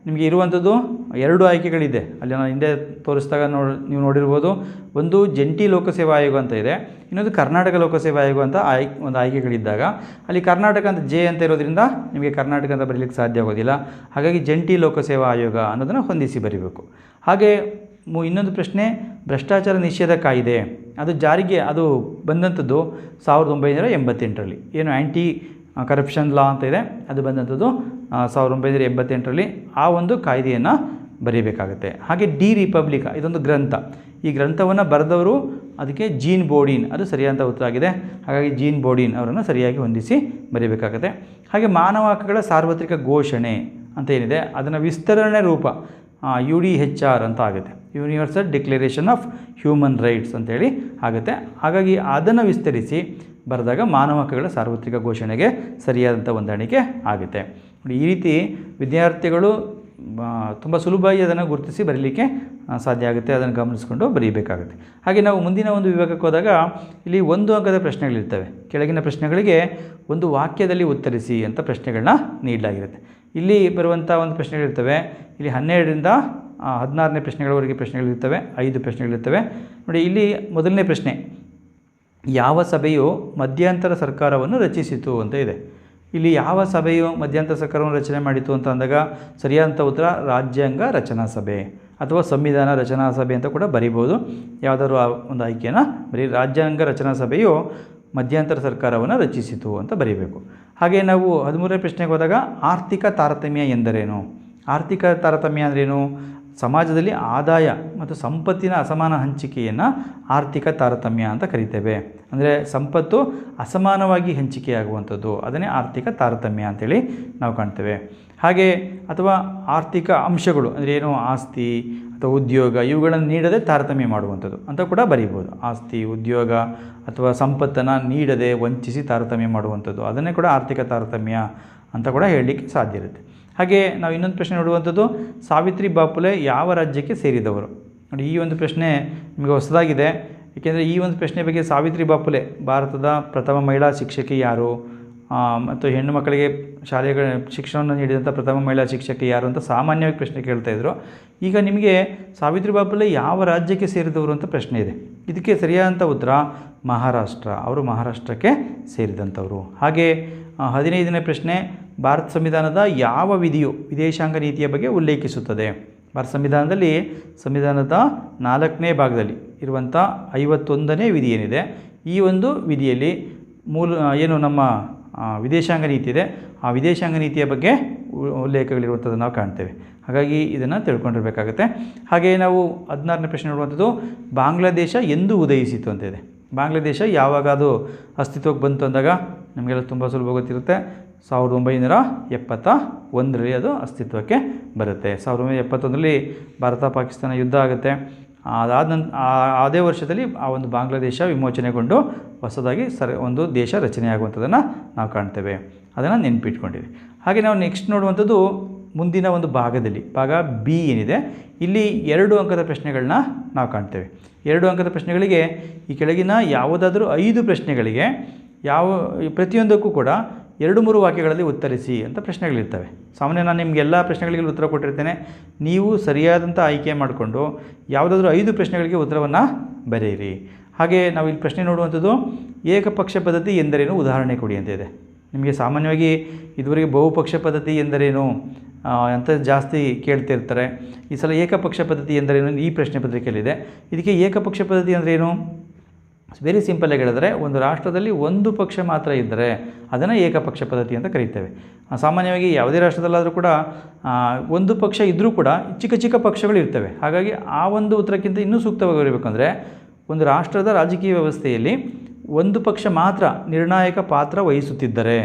ನಿಮಗೆ ಇರುವಂಥದ್ದು 2 ಆಯ್ಕೆಗಳಿದೆ. ಅಲ್ಲಿ ನಾನು ಹಿಂದೆ ತೋರಿಸಿದಾಗ ನೀವು ನೋಡಿರ್ಬೋದು. ಒಂದು ಜಂಟಿ ಲೋಕಸೇವಾ ಆಯೋಗ ಅಂತ ಇದೆ, ಇನ್ನೊಂದು ಕರ್ನಾಟಕ ಲೋಕಸೇವಾ ಆಯೋಗ ಅಂತ ಒಂದು ಆಯ್ಕೆಗಳಿದ್ದಾಗ ಅಲ್ಲಿ ಕರ್ನಾಟಕ ಅಂತ J ಅಂತ ಇರೋದ್ರಿಂದ ನಿಮಗೆ ಕರ್ನಾಟಕ ಅಂತ ಬರೀಲಿಕ್ಕೆ ಸಾಧ್ಯ ಆಗೋದಿಲ್ಲ. ಹಾಗಾಗಿ ಜಂಟಿ ಲೋಕಸೇವಾ ಆಯೋಗ ಅನ್ನೋದನ್ನು ಹೊಂದಿಸಿ ಬರೀಬೇಕು. ಹಾಗೆ ಇನ್ನೊಂದು ಪ್ರಶ್ನೆ, ಭ್ರಷ್ಟಾಚಾರ ನಿಷೇಧ ಕಾಯ್ದೆ ಅದು ಬಂದಂಥದ್ದು 1988ರಲ್ಲಿ. ಏನು ಆ್ಯಂಟಿ ಕರಪ್ಷನ್ ಲಾ ಅಂತ ಇದೆ, ಅದು ಬಂದಂಥದ್ದು 1988ರಲ್ಲಿ. ಆ ಒಂದು ಕಾಯ್ದೆಯನ್ನು ಬರೀಬೇಕಾಗುತ್ತೆ. ಹಾಗೆ ಡಿ ರಿಪಬ್ಲಿಕಾ ಇದೊಂದು ಗ್ರಂಥ. ಈ ಗ್ರಂಥವನ್ನು ಬರೆದವರು ಅದಕ್ಕೆ ಜೀನ್ ಬೋಡಿನ್, ಅದು ಸರಿಯಾದಂಥ ಉತ್ತರ ಆಗಿದೆ. ಹಾಗಾಗಿ ಜೀನ್ ಬೋಡಿನ್ ಅವರನ್ನು ಸರಿಯಾಗಿ ಹೊಂದಿಸಿ ಬರೀಬೇಕಾಗುತ್ತೆ. ಹಾಗೆ ಮಾನವ ಹಕ್ಕುಗಳ ಸಾರ್ವತ್ರಿಕ ಘೋಷಣೆ ಅಂತ ಏನಿದೆ ಅದನ್ನು ವಿಸ್ತರಣೆ ರೂಪ UDHR ಅಂತ ಆಗುತ್ತೆ, universal declaration of human rights ಅಂತೇಳಿ ಆಗುತ್ತೆ. ಹಾಗಾಗಿ ಅದನ್ನು ವಿಸ್ತರಿಸಿ ಬರೆದಾಗ ಮಾನವ ಹಕ್ಕುಗಳ ಸಾರ್ವತ್ರಿಕ ಘೋಷಣೆಗೆ ಸರಿಯಾದಂಥ ಹೊಂದಾಣಿಕೆ ಆಗುತ್ತೆ. ಈ ರೀತಿ ವಿದ್ಯಾರ್ಥಿಗಳು ತುಂಬ ಸುಲಭವಾಗಿ ಅದನ್ನು ಗುರುತಿಸಿ ಬರೀಲಿಕ್ಕೆ ಸಾಧ್ಯ ಆಗುತ್ತೆ. ಅದನ್ನು ಗಮನಿಸಿಕೊಂಡು ಬರೀಬೇಕಾಗುತ್ತೆ. ಹಾಗೆ ನಾವು ಮುಂದಿನ ಒಂದು ವಿಭಾಗಕ್ಕೆ ಹೋದಾಗ ಇಲ್ಲಿ 1 ಅಂಕದ ಪ್ರಶ್ನೆಗಳಿರ್ತವೆ. ಕೆಳಗಿನ ಪ್ರಶ್ನೆಗಳಿಗೆ ಒಂದು ವಾಕ್ಯದಲ್ಲಿ ಉತ್ತರಿಸಿ ಅಂತ ಪ್ರಶ್ನೆಗಳನ್ನ ನೀಡಲಾಗಿರುತ್ತೆ. ಇಲ್ಲಿ ಬರುವಂಥ ಒಂದು ಪ್ರಶ್ನೆಗಳಿರ್ತವೆ. ಇಲ್ಲಿ 12ರಿಂದ 16ನೇ ಪ್ರಶ್ನೆಗಳವರೆಗೆ ಪ್ರಶ್ನೆಗಳಿರ್ತವೆ, 5 ಪ್ರಶ್ನೆಗಳಿರ್ತವೆ. ನೋಡಿ, ಇಲ್ಲಿ ಮೊದಲನೇ ಪ್ರಶ್ನೆ, ಯಾವ ಸಭೆಯು ಮಧ್ಯಂತರ ಸರ್ಕಾರವನ್ನು ರಚಿಸಿತು ಅಂತ ಇದೆ. ಇಲ್ಲಿ ಯಾವ ಸಭೆಯು ಮಧ್ಯಂತರ ಸರ್ಕಾರವನ್ನು ರಚನೆ ಮಾಡಿತು ಅಂತ ಅಂದಾಗ ಸರಿಯಾದಂಥ ಉತ್ತರ ರಾಜ್ಯಾಂಗ ರಚನಾ ಸಭೆ ಅಥವಾ ಸಂವಿಧಾನ ರಚನಾ ಸಭೆ ಅಂತ ಕೂಡ ಬರೀಬೋದು. ಯಾವುದಾದ್ರು ಒಂದು ಆಯ್ಕೆಯನ್ನು ಬರೀ ರಾಜ್ಯಾಂಗ ರಚನಾ ಸಭೆಯು ಮಧ್ಯಂತರ ಸರ್ಕಾರವನ್ನು ರಚಿಸಿತು ಅಂತ ಬರೀಬೇಕು. ಹಾಗೆ ನಾವು 13ನೇ ಪ್ರಶ್ನೆಗೆ ಹೋದಾಗ ಆರ್ಥಿಕ ತಾರತಮ್ಯ ಎಂದರೇನು? ಆರ್ಥಿಕ ತಾರತಮ್ಯ ಅಂದ್ರೇನು? ಸಮಾಜದಲ್ಲಿ ಆದಾಯ ಮತ್ತು ಸಂಪತ್ತಿನ ಅಸಮಾನ ಹಂಚಿಕೆಯನ್ನು ಆರ್ಥಿಕ ತಾರತಮ್ಯ ಅಂತ ಕರಿತೇವೆ. ಅಂದರೆ ಸಂಪತ್ತು ಅಸಮಾನವಾಗಿ ಹಂಚಿಕೆಯಾಗುವಂಥದ್ದು, ಅದನ್ನೇ ಆರ್ಥಿಕ ತಾರತಮ್ಯ ಅಂತೇಳಿ ನಾವು ಕಾಣ್ತೇವೆ. ಹಾಗೆ ಅಥವಾ ಆರ್ಥಿಕ ಅಂಶಗಳು ಅಂದರೆ ಏನು, ಆಸ್ತಿ ಅಥವಾ ಉದ್ಯೋಗ ಇವುಗಳನ್ನು ನೀಡದೆ ತಾರತಮ್ಯ ಮಾಡುವಂಥದ್ದು ಅಂತ ಕೂಡ ಬರೀಬೋದು. ಆಸ್ತಿ, ಉದ್ಯೋಗ ಅಥವಾ ಸಂಪತ್ತನ್ನು ನೀಡದೆ ವಂಚಿಸಿ ತಾರತಮ್ಯ ಮಾಡುವಂಥದ್ದು, ಅದನ್ನೇ ಕೂಡ ಆರ್ಥಿಕ ತಾರತಮ್ಯ ಅಂತ ಕೂಡ ಹೇಳಲಿಕ್ಕೆ ಸಾಧ್ಯ ಇರುತ್ತೆ. ಹಾಗೆ ನಾವು ಇನ್ನೊಂದು ಪ್ರಶ್ನೆ ನೋಡುವಂಥದ್ದು, ಸಾವಿತ್ರಿ ಬಾಪುಲೆ ಯಾವ ರಾಜ್ಯಕ್ಕೆ ಸೇರಿದವರು? ನೋಡಿ, ಈ ಒಂದು ಪ್ರಶ್ನೆ ನಿಮಗೆ ಹೊಸದಾಗಿದೆ. ಏಕೆಂದರೆ ಈ ಒಂದು ಪ್ರಶ್ನೆ ಬಗ್ಗೆ ಸಾವಿತ್ರಿ ಬಾಪುಲೆ ಭಾರತದ ಪ್ರಥಮ ಮಹಿಳಾ ಶಿಕ್ಷಕಿ ಯಾರು ಮತ್ತು ಹೆಣ್ಣು ಮಕ್ಕಳಿಗೆ ಶಾಲೆಗಳ ಶಿಕ್ಷಣವನ್ನು ನೀಡಿದಂಥ ಪ್ರಥಮ ಮಹಿಳಾ ಶಿಕ್ಷಕಿ ಯಾರು ಅಂತ ಸಾಮಾನ್ಯವಾಗಿ ಪ್ರಶ್ನೆ ಕೇಳ್ತಾಯಿದ್ರು. ಈಗ ನಿಮಗೆ ಸಾವಿತ್ರಿ ಬಾಪುಲೆ ಯಾವ ರಾಜ್ಯಕ್ಕೆ ಸೇರಿದವರು ಅಂತ ಪ್ರಶ್ನೆ ಇದೆ. ಇದಕ್ಕೆ ಸರಿಯಾದಂಥ ಉತ್ತರ ಮಹಾರಾಷ್ಟ್ರ. ಅವರು ಮಹಾರಾಷ್ಟ್ರಕ್ಕೆ ಸೇರಿದಂಥವರು. ಹಾಗೆ 15ನೇ ಪ್ರಶ್ನೆ, ಭಾರತ ಸಂವಿಧಾನದ ಯಾವ ವಿಧಿಯು ವಿದೇಶಾಂಗ ನೀತಿಯ ಬಗ್ಗೆ ಉಲ್ಲೇಖಿಸುತ್ತದೆ? ಭಾರತ ಸಂವಿಧಾನದಲ್ಲಿ ಸಂವಿಧಾನದ 4ನೇ ಭಾಗದಲ್ಲಿ ಇರುವಂಥ 51ನೇ ವಿಧಿ ಏನಿದೆ, ಈ ಒಂದು ವಿಧಿಯಲ್ಲಿ ಏನು ನಮ್ಮ ವಿದೇಶಾಂಗ ನೀತಿ ಇದೆ, ಆ ವಿದೇಶಾಂಗ ನೀತಿಯ ಬಗ್ಗೆ ಉಲ್ಲೇಖಗಳಿರುವಂಥದ್ದನ್ನು ನಾವು ಕಾಣ್ತೇವೆ. ಹಾಗಾಗಿ ಇದನ್ನು ತಿಳ್ಕೊಂಡಿರಬೇಕಾಗುತ್ತೆ. ಹಾಗೆ ನಾವು 16ನೇ ಪ್ರಶ್ನೆ ನೋಡುವಂಥದ್ದು, ಬಾಂಗ್ಲಾದೇಶ ಎಂದು ಉದಯಿಸಿತು ಅಂತ ಇದೆ. ಬಾಂಗ್ಲಾದೇಶ ಯಾವಾಗ ಅದು ಅಸ್ತಿತ್ವಕ್ಕೆ ಬಂತು ಅಂದಾಗ ನಮಗೆಲ್ಲ ತುಂಬ ಸುಲಭ ಗೊತ್ತಿರುತ್ತೆ. 1971ರಲ್ಲಿ ಅದು ಅಸ್ತಿತ್ವಕ್ಕೆ ಬರುತ್ತೆ. 1971ರಲ್ಲಿ ಭಾರತ ಪಾಕಿಸ್ತಾನ ಯುದ್ಧ ಆಗುತ್ತೆ. ಅದಾದ ನಂತರ ಅದೇ ವರ್ಷದಲ್ಲಿ ಆ ಒಂದು ಬಾಂಗ್ಲಾದೇಶ ವಿಮೋಚನೆಗೊಂಡು ಹೊಸದಾಗಿ ಒಂದು ದೇಶ ರಚನೆಯಾಗುವಂಥದ್ದನ್ನು ನಾವು ಕಾಣ್ತೇವೆ. ಅದನ್ನು ನೆನಪಿಟ್ಕೊಂಡಿರಿ. ಹಾಗೆ ನಾವು ನೆಕ್ಸ್ಟ್ ನೋಡುವಂಥದ್ದು ಮುಂದಿನ ಒಂದು ಭಾಗದಲ್ಲಿ ಭಾಗ ಬಿ ಏನಿದೆ, ಇಲ್ಲಿ 2 ಅಂಕದ ಪ್ರಶ್ನೆಗಳನ್ನ ನಾವು ಕಾಣ್ತೇವೆ. 2 ಅಂಕದ ಪ್ರಶ್ನೆಗಳಿಗೆ ಈ ಕೆಳಗಿನ ಯಾವುದಾದ್ರೂ 5 ಪ್ರಶ್ನೆಗಳಿಗೆ ಪ್ರತಿಯೊಂದಕ್ಕೂ ಕೂಡ 2-3 ವಾಕ್ಯಗಳಲ್ಲಿ ಉತ್ತರಿಸಿ ಅಂತ ಪ್ರಶ್ನೆಗಳಿರ್ತವೆ. ಸಾಮಾನ್ಯ ನಾನು ನಿಮಗೆ ಎಲ್ಲ ಪ್ರಶ್ನೆಗಳಿಗೆ ಉತ್ತರ ಕೊಟ್ಟಿರ್ತೇನೆ. ನೀವು ಸರಿಯಾದಂಥ ಆಯ್ಕೆ ಮಾಡಿಕೊಂಡು ಯಾವುದಾದ್ರೂ 5 ಪ್ರಶ್ನೆಗಳಿಗೆ ಉತ್ತರವನ್ನು ಬರೆಯಿರಿ. ಹಾಗೆ ನಾವು ಇಲ್ಲಿ ಪ್ರಶ್ನೆ ನೋಡುವಂಥದ್ದು, ಏಕಪಕ್ಷ ಪದ್ಧತಿ ಎಂದರೇನು ಉದಾಹರಣೆ ಕೊಡಿ ಅಂತ ಇದೆ. ನಿಮಗೆ ಸಾಮಾನ್ಯವಾಗಿ ಇದುವರೆಗೆ ಬಹುಪಕ್ಷ ಪದ್ಧತಿ ಎಂದರೇನು ಅಂತ ಜಾಸ್ತಿ ಕೇಳ್ತಿರ್ತಾರೆ. ಈ ಸಲ ಏಕಪಕ್ಷ ಪದ್ಧತಿ ಎಂದರೇನು ಈ ಪ್ರಶ್ನೆ ಪತ್ರಿಕೆಯಲ್ಲಿದೆ. ಇದಕ್ಕೆ ಏಕಪಕ್ಷ ಪದ್ಧತಿ ಅಂದ್ರೇನು? ವೆರಿ ಸಿಂಪಲ್ಲಾಗಿ ಹೇಳಿದ್ರೆ, ಒಂದು ರಾಷ್ಟ್ರದಲ್ಲಿ ಒಂದು ಪಕ್ಷ ಮಾತ್ರ ಇದ್ದರೆ ಅದನ್ನು ಏಕಪಕ್ಷ ಪದ್ಧತಿ ಅಂತ ಕರೀತೇವೆ. ಸಾಮಾನ್ಯವಾಗಿ ಯಾವುದೇ ರಾಷ್ಟ್ರದಲ್ಲಾದರೂ ಕೂಡ ಒಂದು ಪಕ್ಷ ಇದ್ದರೂ ಕೂಡ ಚಿಕ್ಕ ಚಿಕ್ಕ ಪಕ್ಷಗಳು ಇರ್ತವೆ. ಹಾಗಾಗಿ ಆ ಒಂದು ಉತ್ತರಕ್ಕಿಂತ ಇನ್ನೂ ಸೂಕ್ತವಾಗಿ ಬರಬೇಕಂದ್ರೆ, ಒಂದು ರಾಷ್ಟ್ರದ ರಾಜಕೀಯ ವ್ಯವಸ್ಥೆಯಲ್ಲಿ ಒಂದು ಪಕ್ಷ ಮಾತ್ರ ನಿರ್ಣಾಯಕ ಪಾತ್ರ ವಹಿಸುತ್ತಿದ್ದರೆ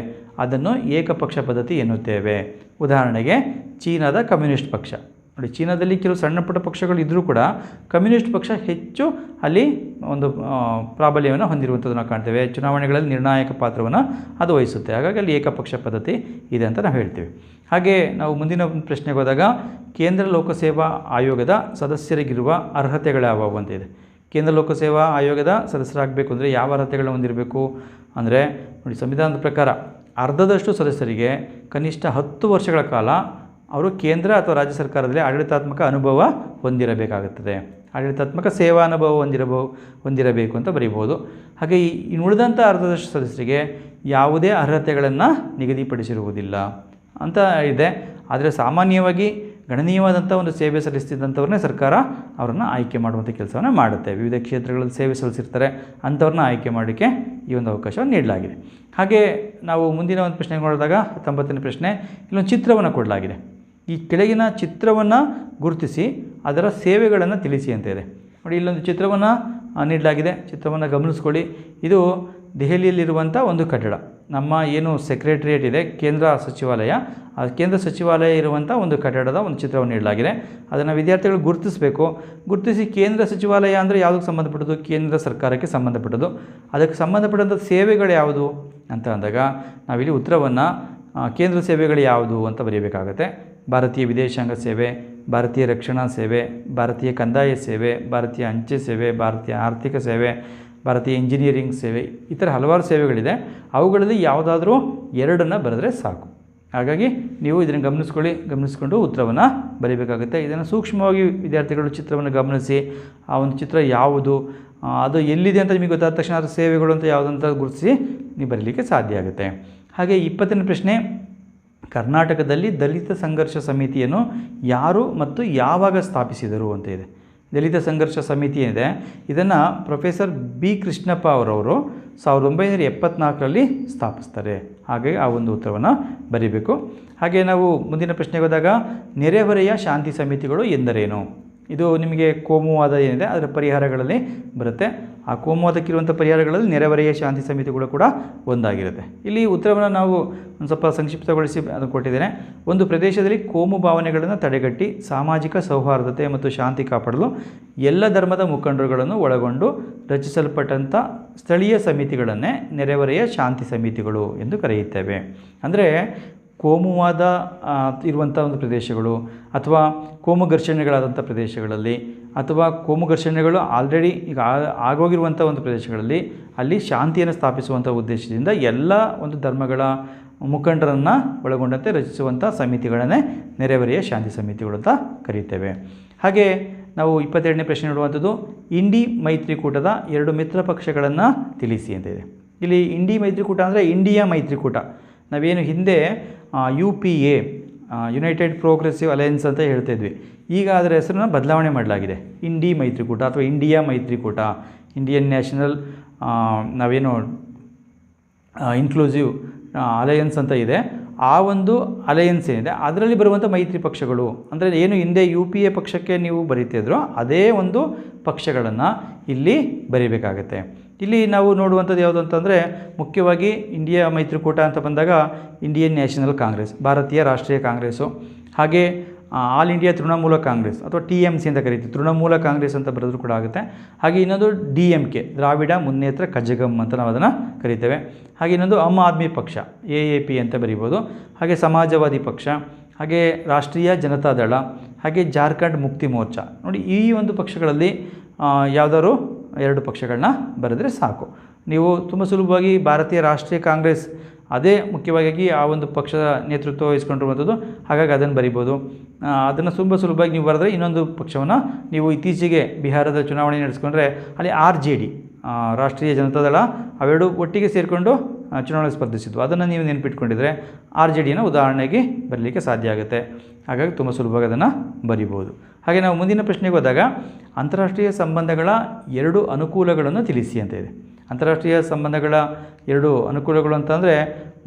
ಅದನ್ನು ಏಕಪಕ್ಷ ಪದ್ಧತಿ ಎನ್ನುತ್ತೇವೆ. ಉದಾಹರಣೆಗೆ ಚೀನಾದ ಕಮ್ಯುನಿಸ್ಟ್ ಪಕ್ಷ. ನೋಡಿ, ಚೀನಾದಲ್ಲಿ ಕೆಲವು ಸಣ್ಣ ಪುಟ್ಟ ಪಕ್ಷಗಳು ಇದ್ದರೂ ಕೂಡ ಕಮ್ಯುನಿಸ್ಟ್ ಪಕ್ಷ ಹೆಚ್ಚು ಅಲ್ಲಿ ಒಂದು ಪ್ರಾಬಲ್ಯವನ್ನು ಹೊಂದಿರುವಂಥದ್ದು ನಾವು ಕಾಣ್ತೇವೆ. ಚುನಾವಣೆಗಳಲ್ಲಿ ನಿರ್ಣಾಯಕ ಪಾತ್ರವನ್ನು ಅದು ವಹಿಸುತ್ತೆ. ಹಾಗಾಗಿ ಅಲ್ಲಿ ಏಕಪಕ್ಷ ಪದ್ಧತಿ ಇದೆ ಅಂತ ನಾವು ಹೇಳ್ತೀವಿ. ಹಾಗೆ ನಾವು ಮುಂದಿನ ಪ್ರಶ್ನೆಗೆ ಹೋದಾಗ, ಕೇಂದ್ರ ಲೋಕಸೇವಾ ಆಯೋಗದ ಸದಸ್ಯರಿಗಿರುವ ಅರ್ಹತೆಗಳ್ಯಾವುವು ಅಂತ ಇದೆ. ಕೇಂದ್ರ ಲೋಕಸೇವಾ ಆಯೋಗದ ಸದಸ್ಯರಾಗಬೇಕು ಅಂದರೆ ಯಾವ ಅರ್ಹತೆಗಳನ್ನ ಹೊಂದಿರಬೇಕು ಅಂದರೆ, ನೋಡಿ, ಸಂವಿಧಾನದ ಪ್ರಕಾರ ಅರ್ಧದಷ್ಟು ಸದಸ್ಯರಿಗೆ ಕನಿಷ್ಠ 10 ವರ್ಷಗಳ ಕಾಲ ಅವರು ಕೇಂದ್ರ ಅಥವಾ ರಾಜ್ಯ ಸರ್ಕಾರದಲ್ಲಿ ಆಡಳಿತಾತ್ಮಕ ಅನುಭವ ಹೊಂದಿರಬೇಕಾಗುತ್ತದೆ. ಆಡಳಿತಾತ್ಮಕ ಸೇವಾ ಅನುಭವ ಹೊಂದಿರಬೇಕು ಅಂತ ಬರೀಬೋದು. ಹಾಗೆ ಈ ಉಳಿದಂಥ ಅರ್ಧದಷ್ಟು ಸದಸ್ಯರಿಗೆ ಯಾವುದೇ ಅರ್ಹತೆಗಳನ್ನು ನಿಗದಿಪಡಿಸಿರುವುದಿಲ್ಲ ಅಂತ ಇದೆ. ಆದರೆ ಸಾಮಾನ್ಯವಾಗಿ ಗಣನೀಯವಾದಂಥ ಒಂದು ಸೇವೆ ಸಲ್ಲಿಸ್ತಿದ್ದಂಥವ್ರನ್ನೇ ಸರ್ಕಾರ ಅವರನ್ನು ಆಯ್ಕೆ ಮಾಡುವಂಥ ಕೆಲಸವನ್ನು ಮಾಡುತ್ತೆ. ವಿವಿಧ ಕ್ಷೇತ್ರಗಳಲ್ಲಿ ಸೇವೆ ಸಲ್ಲಿಸಿರ್ತಾರೆ, ಅಂಥವ್ರನ್ನ ಆಯ್ಕೆ ಮಾಡೋಕ್ಕೆ ಈ ಒಂದು ಅವಕಾಶವನ್ನು ನೀಡಲಾಗಿದೆ. ಹಾಗೆ ನಾವು ಮುಂದಿನ ಒಂದು ಪ್ರಶ್ನೆ ನೋಡಿದಾಗ 19ನೇ ಪ್ರಶ್ನೆ, ಇಲ್ಲೊಂದು ಚಿತ್ರವನ್ನು ಕೊಡಲಾಗಿದೆ. ಈ ಕೆಳಗಿನ ಚಿತ್ರವನ್ನು ಗುರುತಿಸಿ ಅದರ ಸೇವೆಗಳನ್ನು ತಿಳಿಸಿ ಅಂತ ಇದೆ. ನೋಡಿ, ಇಲ್ಲೊಂದು ಚಿತ್ರವನ್ನು ನೀಡಲಾಗಿದೆ. ಚಿತ್ರವನ್ನು ಗಮನಿಸ್ಕೊಳ್ಳಿ. ಇದು ದೆಹಲಿಯಲ್ಲಿರುವಂಥ ಒಂದು ಕಟ್ಟಡ. ನಮ್ಮ ಏನು ಸೆಕ್ರೆಟರಿಯೇಟ್ ಇದೆ, ಕೇಂದ್ರ ಸಚಿವಾಲಯ, ಆ ಕೇಂದ್ರ ಸಚಿವಾಲಯ ಇರುವಂಥ ಒಂದು ಕಟ್ಟಡದ ಒಂದು ಚಿತ್ರವನ್ನು ನೀಡಲಾಗಿದೆ. ಅದನ್ನು ವಿದ್ಯಾರ್ಥಿಗಳು ಗುರುತಿಸಬೇಕು. ಗುರುತಿಸಿ ಕೇಂದ್ರ ಸಚಿವಾಲಯ ಅಂದರೆ ಯಾವುದಕ್ಕೆ ಸಂಬಂಧಪಟ್ಟದ್ದು? ಕೇಂದ್ರ ಸರ್ಕಾರಕ್ಕೆ ಸಂಬಂಧಪಟ್ಟದ್ದು. ಅದಕ್ಕೆ ಸಂಬಂಧಪಟ್ಟಂಥ ಸೇವೆಗಳು ಯಾವುದು ಅಂತ ಅಂದಾಗ ನಾವಿಲ್ಲಿ ಉತ್ತರವನ್ನು ಕೇಂದ್ರ ಸೇವೆಗಳು ಯಾವುದು ಅಂತ ಬರೀಬೇಕಾಗತ್ತೆ. ಭಾರತೀಯ ವಿದೇಶಾಂಗ ಸೇವೆ, ಭಾರತೀಯ ರಕ್ಷಣಾ ಸೇವೆ, ಭಾರತೀಯ ಕಂದಾಯ ಸೇವೆ, ಭಾರತೀಯ ಅಂಚೆ ಸೇವೆ, ಭಾರತೀಯ ಆರ್ಥಿಕ ಸೇವೆ, ಭಾರತೀಯ ಇಂಜಿನಿಯರಿಂಗ್ ಸೇವೆ, ಈ ಥರ ಹಲವಾರು ಸೇವೆಗಳಿದೆ. ಅವುಗಳಲ್ಲಿ ಯಾವುದಾದ್ರೂ ಎರಡನ್ನು ಬರೆದ್ರೆ ಸಾಕು. ಹಾಗಾಗಿ ನೀವು ಇದನ್ನು ಗಮನಿಸ್ಕೊಂಡು ಉತ್ತರವನ್ನು ಬರೀಬೇಕಾಗುತ್ತೆ. ಇದನ್ನು ಸೂಕ್ಷ್ಮವಾಗಿ ವಿದ್ಯಾರ್ಥಿಗಳು ಚಿತ್ರವನ್ನು ಗಮನಿಸಿ ಆ ಒಂದು ಚಿತ್ರ ಯಾವುದು, ಅದು ಎಲ್ಲಿದೆ ಅಂತ ನಿಮಗೆ ಗೊತ್ತಾದ ತಕ್ಷಣ ಅದು ಸೇವೆಗಳು ಅಂತ ಯಾವುದಂತ ಗುರುತಿಸಿ ನೀವು ಬರೀಲಿಕ್ಕೆ ಸಾಧ್ಯ ಆಗುತ್ತೆ. ಹಾಗೆ 20ನೇ ಪ್ರಶ್ನೆ, ಕರ್ನಾಟಕದಲ್ಲಿ ದಲಿತ ಸಂಘರ್ಷ ಸಮಿತಿಯನ್ನು ಯಾರು ಮತ್ತು ಯಾವಾಗ ಸ್ಥಾಪಿಸಿದರು ಅಂತ ಇದೆ. ದಲಿತ ಸಂಘರ್ಷ ಸಮಿತಿ ಏನಿದೆ ಇದನ್ನು ಪ್ರೊಫೆಸರ್ ಬಿ ಕೃಷ್ಣಪ್ಪ ಅವರವರು 1974ರಲ್ಲಿ ಸ್ಥಾಪಿಸ್ತಾರೆ. ಹಾಗಾಗಿ ಆ ಒಂದು ಉತ್ತರವನ್ನು ಬರೀಬೇಕು. ಹಾಗೆ ನಾವು ಮುಂದಿನ ಪ್ರಶ್ನೆಗೆ ಹೋದಾಗ ನೆರೆಹೊರೆಯ ಶಾಂತಿ ಸಮಿತಿಗಳು ಎಂದರೇನು? ಇದು ನಿಮಗೆ ಕೋಮುವಾದ ಏನಿದೆ ಅದರ ಪರಿಹಾರಗಳಲ್ಲಿ ಬರುತ್ತೆ. ಆ ಕೋಮುವಾದಕ್ಕಿರುವಂಥ ಪರಿಹಾರಗಳಲ್ಲಿ ನೆರೆಹೊರೆಯ ಶಾಂತಿ ಸಮಿತಿಗಳು ಕೂಡ ಒಂದಾಗಿರುತ್ತೆ. ಇಲ್ಲಿ ಉತ್ತರವನ್ನು ನಾವು ಒಂದು ಸ್ವಲ್ಪ ಸಂಕ್ಷಿಪ್ತಗೊಳಿಸಿ ಅದನ್ನು ಕೊಟ್ಟಿದ್ದೇನೆ. ಒಂದು ಪ್ರದೇಶದಲ್ಲಿ ಕೋಮು ಭಾವನೆಗಳನ್ನು ತಡೆಗಟ್ಟಿ ಸಾಮಾಜಿಕ ಸೌಹಾರ್ದತೆ ಮತ್ತು ಶಾಂತಿ ಕಾಪಾಡಲು ಎಲ್ಲ ಧರ್ಮದ ಮುಖಂಡರುಗಳನ್ನು ಒಳಗೊಂಡು ರಚಿಸಲ್ಪಟ್ಟಂಥ ಸ್ಥಳೀಯ ಸಮಿತಿಗಳನ್ನೇ ನೆರೆಹೊರೆಯ ಶಾಂತಿ ಸಮಿತಿಗಳು ಎಂದು ಕರೆಯುತ್ತೇವೆ. ಅಂದರೆ ಕೋಮುವಾದ ಇರುವಂಥ ಒಂದು ಪ್ರದೇಶಗಳು ಅಥವಾ ಕೋಮು ಘರ್ಷಣೆಗಳಾದಂಥ ಪ್ರದೇಶಗಳಲ್ಲಿ ಅಥವಾ ಕೋಮು ಘರ್ಷಣೆಗಳು ಆಲ್ರೆಡಿ ಈಗ ಆಗೋಗಿರುವಂಥ ಒಂದು ಪ್ರದೇಶಗಳಲ್ಲಿ ಅಲ್ಲಿ ಶಾಂತಿಯನ್ನು ಸ್ಥಾಪಿಸುವಂಥ ಉದ್ದೇಶದಿಂದ ಎಲ್ಲ ಒಂದು ಧರ್ಮಗಳ ಮುಖಂಡರನ್ನು ಒಳಗೊಂಡಂತೆ ರಚಿಸುವಂಥ ಸಮಿತಿಗಳನ್ನೇ ನೆರೆಹೊರೆಯ ಶಾಂತಿ ಸಮಿತಿಗಳು ಅಂತ ಕರೀತೇವೆ. ಹಾಗೆ ನಾವು 22ನೇ ಪ್ರಶ್ನೆ ನೋಡುವಂಥದ್ದು ಇಂಡಿ ಮೈತ್ರಿಕೂಟದ 2 ಮಿತ್ರ ಪಕ್ಷಗಳನ್ನು ತಿಳಿಸಿ ಅಂತ ಇದೆ. ಇಲ್ಲಿ ಇಂಡಿ ಮೈತ್ರಿಕೂಟ ಅಂದರೆ ಇಂಡಿಯಾ ಮೈತ್ರಿಕೂಟ. ನಾವೇನು ಹಿಂದೆ UPA ಯುನೈಟೆಡ್ ಪ್ರೋಗ್ರೆಸಿವ್ ಅಲಯನ್ಸ್ ಅಂತ ಹೇಳ್ತಾಯಿದ್ವಿ. ಈಗ ಅದರ ಹೆಸರನ್ನು ಬದಲಾವಣೆ ಮಾಡಲಾಗಿದೆ. ಇಂಡಿ ಮೈತ್ರಿಕೂಟ ಅಥವಾ ಇಂಡಿಯಾ ಮೈತ್ರಿಕೂಟ, ಇಂಡಿಯನ್ ನ್ಯಾಷನಲ್ ನಾವೇನು ಇನ್ಕ್ಲೂಸಿವ್ ಅಲಯನ್ಸ್ ಅಂತ ಇದೆ. ಆ ಒಂದು ಅಲಯನ್ಸ್ ಏನಿದೆ ಅದರಲ್ಲಿ ಬರುವಂಥ ಮೈತ್ರಿ ಪಕ್ಷಗಳು ಅಂದರೆ ಏನು ಹಿಂದೆ UPA ಪಕ್ಷಕ್ಕೆ ನೀವು ಬರೀತಿದ್ರೋ ಅದೇ ಒಂದು ಪಕ್ಷಗಳನ್ನು ಇಲ್ಲಿ ಬರೀಬೇಕಾಗತ್ತೆ. ಇಲ್ಲಿ ನಾವು ನೋಡುವಂಥದ್ದು ಯಾವುದು ಅಂತಂದರೆ ಮುಖ್ಯವಾಗಿ ಇಂಡಿಯಾ ಮೈತ್ರಿಕೂಟ ಅಂತ ಬಂದಾಗ ಇಂಡಿಯನ್ ನ್ಯಾಷನಲ್ ಕಾಂಗ್ರೆಸ್, ಭಾರತೀಯ ರಾಷ್ಟ್ರೀಯ ಕಾಂಗ್ರೆಸ್ಸು, ಹಾಗೆ ಆಲ್ ಇಂಡಿಯಾ ತೃಣಮೂಲ ಕಾಂಗ್ರೆಸ್ ಅಥವಾ TMC ಅಂತ ಕರೀತೀವಿ, ತೃಣಮೂಲ ಕಾಂಗ್ರೆಸ್ ಅಂತ ಬರೆದರೂ ಕೂಡ ಆಗುತ್ತೆ. ಹಾಗೆ ಇನ್ನೊಂದು DMK, ದ್ರಾವಿಡ ಮುನ್ನೇತ್ರ ಕಜಗಂ ಅಂತ ನಾವು ಅದನ್ನು ಕರಿತೇವೆ. ಹಾಗೆ ಇನ್ನೊಂದು ಆಮ್ ಆದ್ಮಿ ಪಕ್ಷ, AAP ಅಂತ ಬರೀಬೋದು. ಹಾಗೆ ಸಮಾಜವಾದಿ ಪಕ್ಷ, ಹಾಗೆ ರಾಷ್ಟ್ರೀಯ ಜನತಾದಳ, ಹಾಗೆ ಜಾರ್ಖಂಡ್ ಮುಕ್ತಿ ಮೋರ್ಚಾ. ನೋಡಿ, ಈ ಒಂದು ಪಕ್ಷಗಳಲ್ಲಿ ಯಾವುದಾದ್ರು 2 ಪಕ್ಷಗಳನ್ನ ಬರೆದರೆ ಸಾಕು. ನೀವು ತುಂಬ ಸುಲಭವಾಗಿ ಭಾರತೀಯ ರಾಷ್ಟ್ರೀಯ ಕಾಂಗ್ರೆಸ್ ಅದೇ ಮುಖ್ಯವಾಗಿ ಆ ಒಂದು ಪಕ್ಷದ ನೇತೃತ್ವ ವಹಿಸ್ಕೊಂಡಿರುವಂಥದ್ದು. ಹಾಗಾಗಿ ಅದನ್ನು ಬರಿಬೋದು. ಅದನ್ನು ತುಂಬ ಸುಲಭವಾಗಿ ನೀವು ಬರೆದ್ರೆ ಇನ್ನೊಂದು ಪಕ್ಷವನ್ನು ನೀವು ಇತ್ತೀಚೆಗೆ ಬಿಹಾರದ ಚುನಾವಣೆ ನಡೆಸ್ಕೊಂಡ್ರೆ ಅಲ್ಲಿ RJD, ರಾಷ್ಟ್ರೀಯ ಜನತಾದಳ, ಅವೆರಡು ಒಟ್ಟಿಗೆ ಸೇರಿಕೊಂಡು ಚುನಾವಣೆ ಸ್ಪರ್ಧಿಸಿದ್ವು. ಅದನ್ನು ನೀವು ನೆನಪಿಟ್ಕೊಂಡಿದ್ರೆ RJDಯನ್ನು ಉದಾಹರಣೆಗೆ ಬರಲಿಕ್ಕೆ ಸಾಧ್ಯ ಆಗುತ್ತೆ. ಹಾಗಾಗಿ ತುಂಬ ಸುಲಭವಾಗಿ ಅದನ್ನು ಬರಿಬೋದು. ಹಾಗೆ ನಾವು ಮುಂದಿನ ಪ್ರಶ್ನೆಗೆ ಹೋದಾಗ ಅಂತಾರಾಷ್ಟ್ರೀಯ ಸಂಬಂಧಗಳ 2 ಅನುಕೂಲಗಳನ್ನು ತಿಳಿಸಿ ಅಂತ ಇದೆ. ಅಂತಾರಾಷ್ಟ್ರೀಯ ಸಂಬಂಧಗಳ 2 ಅನುಕೂಲಗಳು ಅಂತಂದರೆ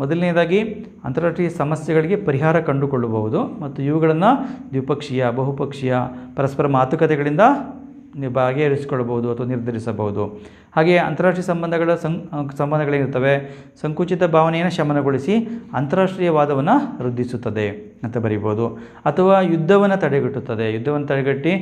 ಮೊದಲನೇದಾಗಿ ಅಂತಾರಾಷ್ಟ್ರೀಯ ಸಮಸ್ಯೆಗಳಿಗೆ ಪರಿಹಾರ ಕಂಡುಕೊಳ್ಳಬಹುದು ಮತ್ತು ಇವುಗಳನ್ನು ದ್ವಿಪಕ್ಷೀಯ, ಬಹುಪಕ್ಷೀಯ, ಪರಸ್ಪರ ಮಾತುಕತೆಗಳಿಂದ ಬಗೆಹರಿಸಿಕೊಳ್ಳಬಹುದು ಅಥವಾ ನಿರ್ಧರಿಸಬಹುದು. ಹಾಗೆ ಅಂತಾರಾಷ್ಟ್ರೀಯ ಸಂಬಂಧಗಳೇನಿರ್ತವೆ ಸಂಕುಚಿತ ಭಾವನೆಯನ್ನು ಶಮನಗೊಳಿಸಿ ಅಂತಾರಾಷ್ಟ್ರೀಯವಾದವನ್ನು ವೃದ್ಧಿಸುತ್ತದೆ ಅಂತ ಬರೀಬೋದು. ಅಥವಾ ಯುದ್ಧವನ್ನು ತಡೆಗಟ್ಟುತ್ತದೆ, ಯುದ್ಧವನ್ನು ತಡೆಗಟ್ಟಿ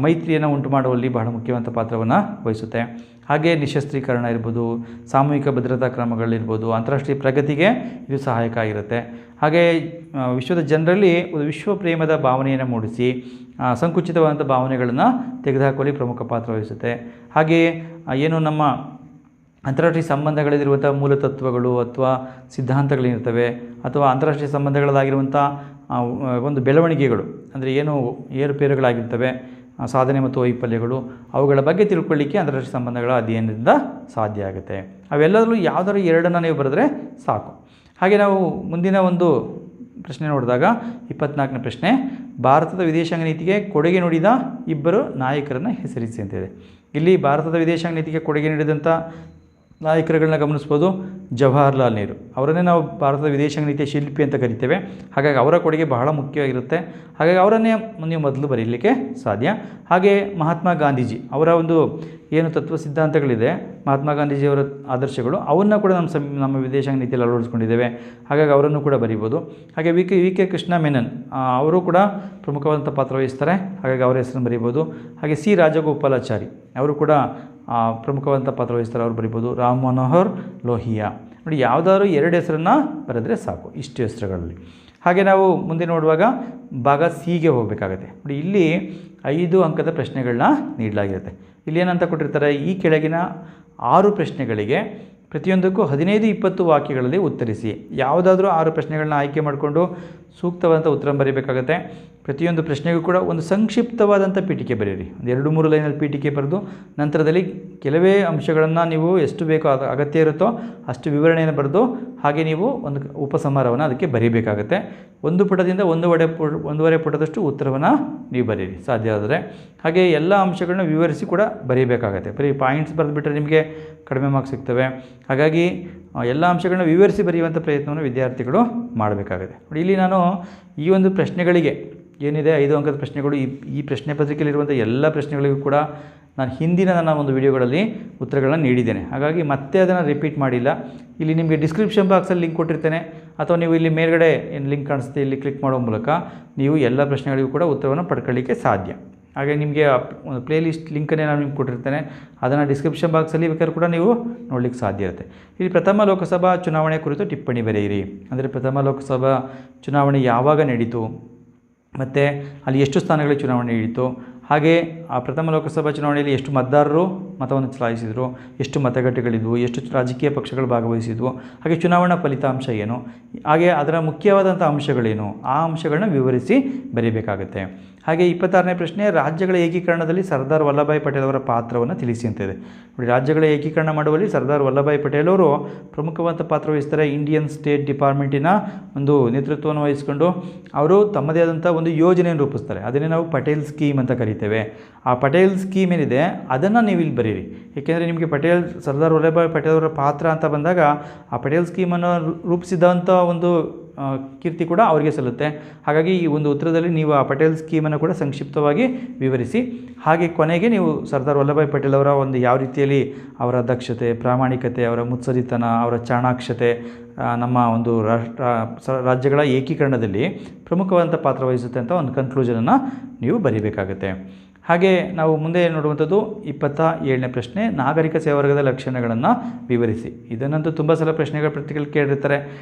ಮೈತ್ರಿಯನ್ನು ಉಂಟು ಮಾಡುವಲ್ಲಿ ಬಹಳ ಮುಖ್ಯವಾದ ಪಾತ್ರವನ್ನು ವಹಿಸುತ್ತೆ. ಹಾಗೆ ನಿಶಸ್ತ್ರೀಕರಣ ಇರ್ಬೋದು, ಸಾಮೂಹಿಕ ಭದ್ರತಾ ಕ್ರಮಗಳಿರ್ಬೋದು, ಅಂತಾರಾಷ್ಟ್ರೀಯ ಪ್ರಗತಿಗೆ ಇದು ಸಹಾಯಕ ಆಗಿರುತ್ತೆ. ಹಾಗೆ ವಿಶ್ವದ ಜನರಲ್ಲಿ ಒಂದು ವಿಶ್ವ ಪ್ರೇಮದ ಭಾವನೆಯನ್ನು ಮೂಡಿಸಿ ಸಂಕುಚಿತವಾದಂಥ ಭಾವನೆಗಳನ್ನು ತೆಗೆದುಹಾಕುವಲ್ಲಿ ಪ್ರಮುಖ ಪಾತ್ರ ವಹಿಸುತ್ತೆ. ಹಾಗೆಯೇ ಏನು ನಮ್ಮ ಅಂತಾರಾಷ್ಟ್ರೀಯ ಸಂಬಂಧಗಳಲ್ಲಿರುವಂಥ ಮೂಲತತ್ವಗಳು ಅಥವಾ ಸಿದ್ಧಾಂತಗಳೇನಿರ್ತವೆ ಅಥವಾ ಅಂತಾರಾಷ್ಟ್ರೀಯ ಸಂಬಂಧಗಳಾಗಿರುವಂಥ ಒಂದು ಬೆಳವಣಿಗೆಗಳು ಅಂದರೆ ಏನು ಏರುಪೇರುಗಳಾಗಿರ್ತವೆ, ಸಾಧನೆ ಮತ್ತು ವೈಫಲ್ಯಗಳು, ಅವುಗಳ ಬಗ್ಗೆ ತಿಳ್ಕೊಳ್ಳಿಕ್ಕೆ ಅಂತಾರಾಷ್ಟ್ರೀಯ ಸಂಬಂಧಗಳ ಅಧ್ಯಯನದಿಂದ ಸಾಧ್ಯ ಆಗುತ್ತೆ. ಅವೆಲ್ಲದರಲ್ಲೂ ಯಾವುದಾದ್ರು 2 ನೀವು ಬರೆದ್ರೆ ಸಾಕು. ಹಾಗೆ ನಾವು ಮುಂದಿನ ಒಂದು ಪ್ರಶ್ನೆ ನೋಡಿದಾಗ 24ನೇ ಪ್ರಶ್ನೆ, ಭಾರತದ ವಿದೇಶಾಂಗ ನೀತಿಗೆ ಕೊಡುಗೆ ನೀಡಿದ 2 ನಾಯಕರನ್ನು ಹೆಸರಿಸಿ ಅಂತಿದೆ. ಇಲ್ಲಿ ಭಾರತದ ವಿದೇಶಾಂಗ ನೀತಿಗೆ ಕೊಡುಗೆ ನೀಡಿದಂಥ ನಾಯಕರುಗಳನ್ನ ಗಮನಿಸ್ಬೋದು. ಜವಾಹರ್ಲಾಲ್ ನೆಹರು ಅವರನ್ನೇ ನಾವು ಭಾರತದ ವಿದೇಶಾಂಗ ನೀತಿಯ ಶಿಲ್ಪಿ ಅಂತ ಕರಿತೇವೆ. ಹಾಗಾಗಿ ಅವರ ಕೊಡುಗೆ ಬಹಳ ಮುಖ್ಯವಾಗಿರುತ್ತೆ. ಹಾಗಾಗಿ ಅವರನ್ನೇ ನೀವು ಮೊದಲು ಬರೀಲಿಕ್ಕೆ ಸಾಧ್ಯ. ಹಾಗೆ ಮಹಾತ್ಮ ಗಾಂಧೀಜಿ ಅವರ ಒಂದು ಏನು ತತ್ವ ಸಿದ್ಧಾಂತಗಳಿದೆ, ಮಹಾತ್ಮ ಗಾಂಧೀಜಿಯವರ ಆದರ್ಶಗಳು, ಅವನ್ನು ಕೂಡ ನಮ್ಮ ವಿದೇಶಾಂಗ ನೀತಿಯಲ್ಲಿ ಅಳವಡಿಸ್ಕೊಂಡಿದ್ದೇವೆ. ಹಾಗಾಗಿ ಅವರನ್ನು ಕೂಡ ಬರೀಬೋದು. ಹಾಗೆ ವಿ ಕೆ ಕೃಷ್ಣ ಮೆನನ್ ಅವರು ಕೂಡ ಪ್ರಮುಖವಾದಂಥ ಪಾತ್ರ ವಹಿಸ್ತಾರೆ. ಹಾಗಾಗಿ ಅವರ ಹೆಸರನ್ನು ಬರೀಬೋದು. ಹಾಗೆ ಸಿ ರಾಜಗೋಪಾಲಾಚಾರಿ ಅವರು ಕೂಡ ಪ್ರಮುಖವಾದಂಥ ಪಾತ್ರ ವಹಿಸ್ತಾರೆ, ಅವರು ಬರಿಬೋದು. ರಾಮ್ ಮನೋಹರ್ ಲೋಹಿಯಾ ನೋಡಿ, ಯಾವುದಾದ್ರು 2 ಹೆಸರನ್ನು ಬರೆದರೆ ಸಾಕು ಇಷ್ಟು ಹೆಸರುಗಳಲ್ಲಿ. ಹಾಗೆ ನಾವು ಮುಂದೆ ನೋಡುವಾಗ ಭಾಗ ಸಿಗೆ ಹೋಗಬೇಕಾಗತ್ತೆ. ನೋಡಿ, ಇಲ್ಲಿ 5 ಅಂಕದ ಪ್ರಶ್ನೆಗಳನ್ನ ನೀಡಲಾಗಿರುತ್ತೆ. ಇಲ್ಲಿ ಏನಂತ ಕೊಟ್ಟಿರ್ತಾರೆ, ಈ ಕೆಳಗಿನ 6 ಪ್ರಶ್ನೆಗಳಿಗೆ ಪ್ರತಿಯೊಂದಕ್ಕೂ 15-20 ವಾಕ್ಯಗಳಲ್ಲಿ ಉತ್ತರಿಸಿ. ಯಾವುದಾದ್ರೂ 6 ಪ್ರಶ್ನೆಗಳನ್ನ ಆಯ್ಕೆ ಮಾಡಿಕೊಂಡು ಸೂಕ್ತವಾದಂಥ ಉತ್ತರ ಬರೀಬೇಕಾಗತ್ತೆ. ಪ್ರತಿಯೊಂದು ಪ್ರಶ್ನೆಗೂ ಕೂಡ ಒಂದು ಸಂಕ್ಷಿಪ್ತವಾದಂಥ ಪೀಠಿಕೆ ಬರೀರಿ. ಒಂದು 2-3 ಲೈನಲ್ಲಿ ಪೀಠಿಕೆ ಬರೆದು ನಂತರದಲ್ಲಿ ಕೆಲವೇ ಅಂಶಗಳನ್ನು ನೀವು ಎಷ್ಟು ಬೇಕೋ ಅಗತ್ಯ ಇರುತ್ತೋ ಅಷ್ಟು ವಿವರಣೆಯನ್ನು ಬರೆದು ಹಾಗೆ ನೀವು ಒಂದು ಉಪಸಂಹಾರವನ್ನು ಅದಕ್ಕೆ ಬರೀಬೇಕಾಗತ್ತೆ. 1 ಪುಟದಿಂದ 1.5 ಪುಟದಷ್ಟು ಉತ್ತರವನ್ನು ನೀವು ಬರೀರಿ ಸಾಧ್ಯ ಆದರೆ. ಹಾಗೆ ಎಲ್ಲ ಅಂಶಗಳನ್ನ ವಿವರಿಸಿ ಕೂಡ ಬರೀಬೇಕಾಗತ್ತೆ. ಬರೀ ಪಾಯಿಂಟ್ಸ್ ಬರೆದುಬಿಟ್ರೆ ನಿಮಗೆ ಕಡಿಮೆ ಮಾರ್ಕ್ಸ್ ಸಿಗ್ತವೆ. ಹಾಗಾಗಿ ಎಲ್ಲ ಅಂಶಗಳನ್ನ ವಿವರಿಸಿ ಬರೆಯುವಂಥ ಪ್ರಯತ್ನವನ್ನು ವಿದ್ಯಾರ್ಥಿಗಳು ಮಾಡಬೇಕಾಗುತ್ತೆ. ನೋಡಿ, ಇಲ್ಲಿ ನಾನು ಈ ಒಂದು ಪ್ರಶ್ನೆಗಳಿಗೆ ಏನಿದೆ 5 ಅಂಕದ ಪ್ರಶ್ನೆಗಳು, ಈ ಪ್ರಶ್ನೆ ಪತ್ರಿಕೆಯಲ್ಲಿರುವಂಥ ಎಲ್ಲ ಪ್ರಶ್ನೆಗಳಿಗೂ ಕೂಡ ನಾನು ಹಿಂದಿನ ನನ್ನ ಒಂದು ವಿಡಿಯೋಗಳಲ್ಲಿ ಉತ್ತರಗಳನ್ನ ನೀಡಿದ್ದೇನೆ. ಹಾಗಾಗಿ ಮತ್ತೆ ಅದನ್ನು ರಿಪೀಟ್ ಮಾಡಿಲ್ಲ. ಇಲ್ಲಿ ನಿಮಗೆ ಡಿಸ್ಕ್ರಿಪ್ಷನ್ ಬಾಕ್ಸಲ್ಲಿ ಲಿಂಕ್ ಕೊಟ್ಟಿರ್ತೇನೆ, ಅಥವಾ ನೀವು ಇಲ್ಲಿ ಮೇಲ್ಗಡೆ ಏನು ಲಿಂಕ್ ಕಾಣಿಸುತ್ತೆ ಇಲ್ಲಿ ಕ್ಲಿಕ್ ಮಾಡೋ ಮೂಲಕ ನೀವು ಎಲ್ಲ ಪ್ರಶ್ನೆಗಳಿಗೂ ಕೂಡ ಉತ್ತರವನ್ನು ಪಡ್ಕೊಳ್ಳಿಕ್ಕೆ ಸಾಧ್ಯ. ಹಾಗೆ ನಿಮಗೆ ಒಂದು ಪ್ಲೇಲಿಸ್ಟ್ ಲಿಂಕನ್ನೇ ನಾನು ನಿಮ್ಗೆ ಕೊಟ್ಟಿರ್ತೇನೆ, ಅದನ್ನು ಡಿಸ್ಕ್ರಿಪ್ಷನ್ ಬಾಕ್ಸಲ್ಲಿ ಬೇಕಾದ್ರೂ ಕೂಡ ನೀವು ನೋಡಲಿಕ್ಕೆ ಸಾಧ್ಯ ಇರುತ್ತೆ. ಇಲ್ಲಿ ಪ್ರಥಮ ಲೋಕಸಭಾ ಚುನಾವಣೆ ಕುರಿತು ಟಿಪ್ಪಣಿ ಬರೆಯಿರಿ. ಅಂದರೆ ಪ್ರಥಮ ಲೋಕಸಭಾ ಚುನಾವಣೆ ಯಾವಾಗ ನಡೀತು, ಮತ್ತು ಅಲ್ಲಿ ಎಷ್ಟು ಸ್ಥಾನಗಳಿಗೆ ಚುನಾವಣೆ ನಡೀತು, ಹಾಗೆ ಆ ಪ್ರಥಮ ಲೋಕಸಭಾ ಚುನಾವಣೆಯಲ್ಲಿ ಎಷ್ಟು ಮತದಾರರು ಮತವನ್ನು ಚಲಾಯಿಸಿದರು, ಎಷ್ಟು ಮತಗಟ್ಟೆಗಳಿದ್ವು, ಎಷ್ಟು ರಾಜಕೀಯ ಪಕ್ಷಗಳು ಭಾಗವಹಿಸಿದ್ವು, ಹಾಗೆ ಚುನಾವಣಾ ಫಲಿತಾಂಶ ಏನು, ಹಾಗೆ ಅದರ ಮುಖ್ಯವಾದಂಥ ಅಂಶಗಳೇನು, ಆ ಅಂಶಗಳನ್ನ ವಿವರಿಸಿ ಬರೀಬೇಕಾಗುತ್ತೆ. ಹಾಗೆ 26ನೇ ಪ್ರಶ್ನೆ, ರಾಜ್ಯಗಳ ಏಕೀಕರಣದಲ್ಲಿ ಸರ್ದಾರ್ ವಲ್ಲಭಾಯ್ ಪಟೇಲ್ ಅವರ ಪಾತ್ರವನ್ನು ತಿಳಿಸಿ ಅಂತ ಇದೆ. ನೋಡಿ, ರಾಜ್ಯಗಳ ಏಕೀಕರಣ ಮಾಡುವಲ್ಲಿ ಸರ್ದಾರ್ ವಲ್ಲಭಾಯ್ ಪಟೇಲ್ ಅವರು ಪ್ರಮುಖವಾದ ಪಾತ್ರ ವಹಿಸ್ತಾರೆ. ಇಂಡಿಯನ್ ಸ್ಟೇಟ್ ಡಿಪಾರ್ಟ್ಮೆಂಟಿನ ಒಂದು ನೇತೃತ್ವವನ್ನು ವಹಿಸಿಕೊಂಡು ಅವರು ತಮ್ಮದೇ ಆದಂಥ ಒಂದು ಯೋಜನೆಯನ್ನು ರೂಪಿಸ್ತಾರೆ. ಅದನ್ನೇ ನಾವು ಪಟೇಲ್ ಸ್ಕೀಮ್ ಅಂತ ಕರಿತೇವೆ. ಆ ಪಟೇಲ್ ಸ್ಕೀಮ್ ಏನಿದೆ ಅದನ್ನು ನೀವು ಇಲ್ಲಿ ಬರೀರಿ. ಏಕೆಂದರೆ ನಿಮಗೆ ಸರ್ದಾರ್ ವಲ್ಲಭಾಯ್ ಪಟೇಲ್ ಅವರ ಪಾತ್ರ ಅಂತ ಬಂದಾಗ ಆ ಪಟೇಲ್ ಸ್ಕೀಮನ್ನು ರೂಪಿಸಿದಂಥ ಒಂದು ಕೀರ್ತಿ ಕೂಡ ಅವರಿಗೆ ಸಲ್ಲುತ್ತೆ. ಹಾಗಾಗಿ ಈ ಒಂದು ಉತ್ತರದಲ್ಲಿ ನೀವು ಆ ಪಟೇಲ್ ಸ್ಕೀಮನ್ನು ಕೂಡ ಸಂಕ್ಷಿಪ್ತವಾಗಿ ವಿವರಿಸಿ. ಹಾಗೆ ಕೊನೆಗೆ ನೀವು ಸರ್ದಾರ್ ವಲ್ಲಭಾಯ್ ಪಟೇಲ್ ಅವರ ಒಂದು ಯಾವ ರೀತಿಯಲ್ಲಿ ಅವರ ದಕ್ಷತೆ, ಪ್ರಾಮಾಣಿಕತೆ, ಅವರ ಮುತ್ಸದಿತನ, ಅವರ ಚಾಣಾಕ್ಷತೆ ನಮ್ಮ ಒಂದು ರಾಜ್ಯಗಳ ಏಕೀಕರಣದಲ್ಲಿ ಪ್ರಮುಖವಾದಂಥ ಪಾತ್ರ ವಹಿಸುತ್ತೆ ಅಂತ ಒಂದು ಕನ್ಕ್ಲೂಷನನ್ನು ನೀವು ಬರೀಬೇಕಾಗುತ್ತೆ. ಹಾಗೆ ನಾವು ಮುಂದೆ ನೋಡುವಂಥದ್ದು 27ನೇ ಪ್ರಶ್ನೆ, ನಾಗರಿಕ ಸೇವಾವರ್ಗದ ಲಕ್ಷಣಗಳನ್ನು ವಿವರಿಸಿ. ಇದನ್ನಂತೂ ತುಂಬ ಸಲ ಪ್ರಶ್ನೆಗಳ ಪತ್ರಿಕೆಯಲ್ಲಿ ಕೇಳಿರ್ತಾರೆ.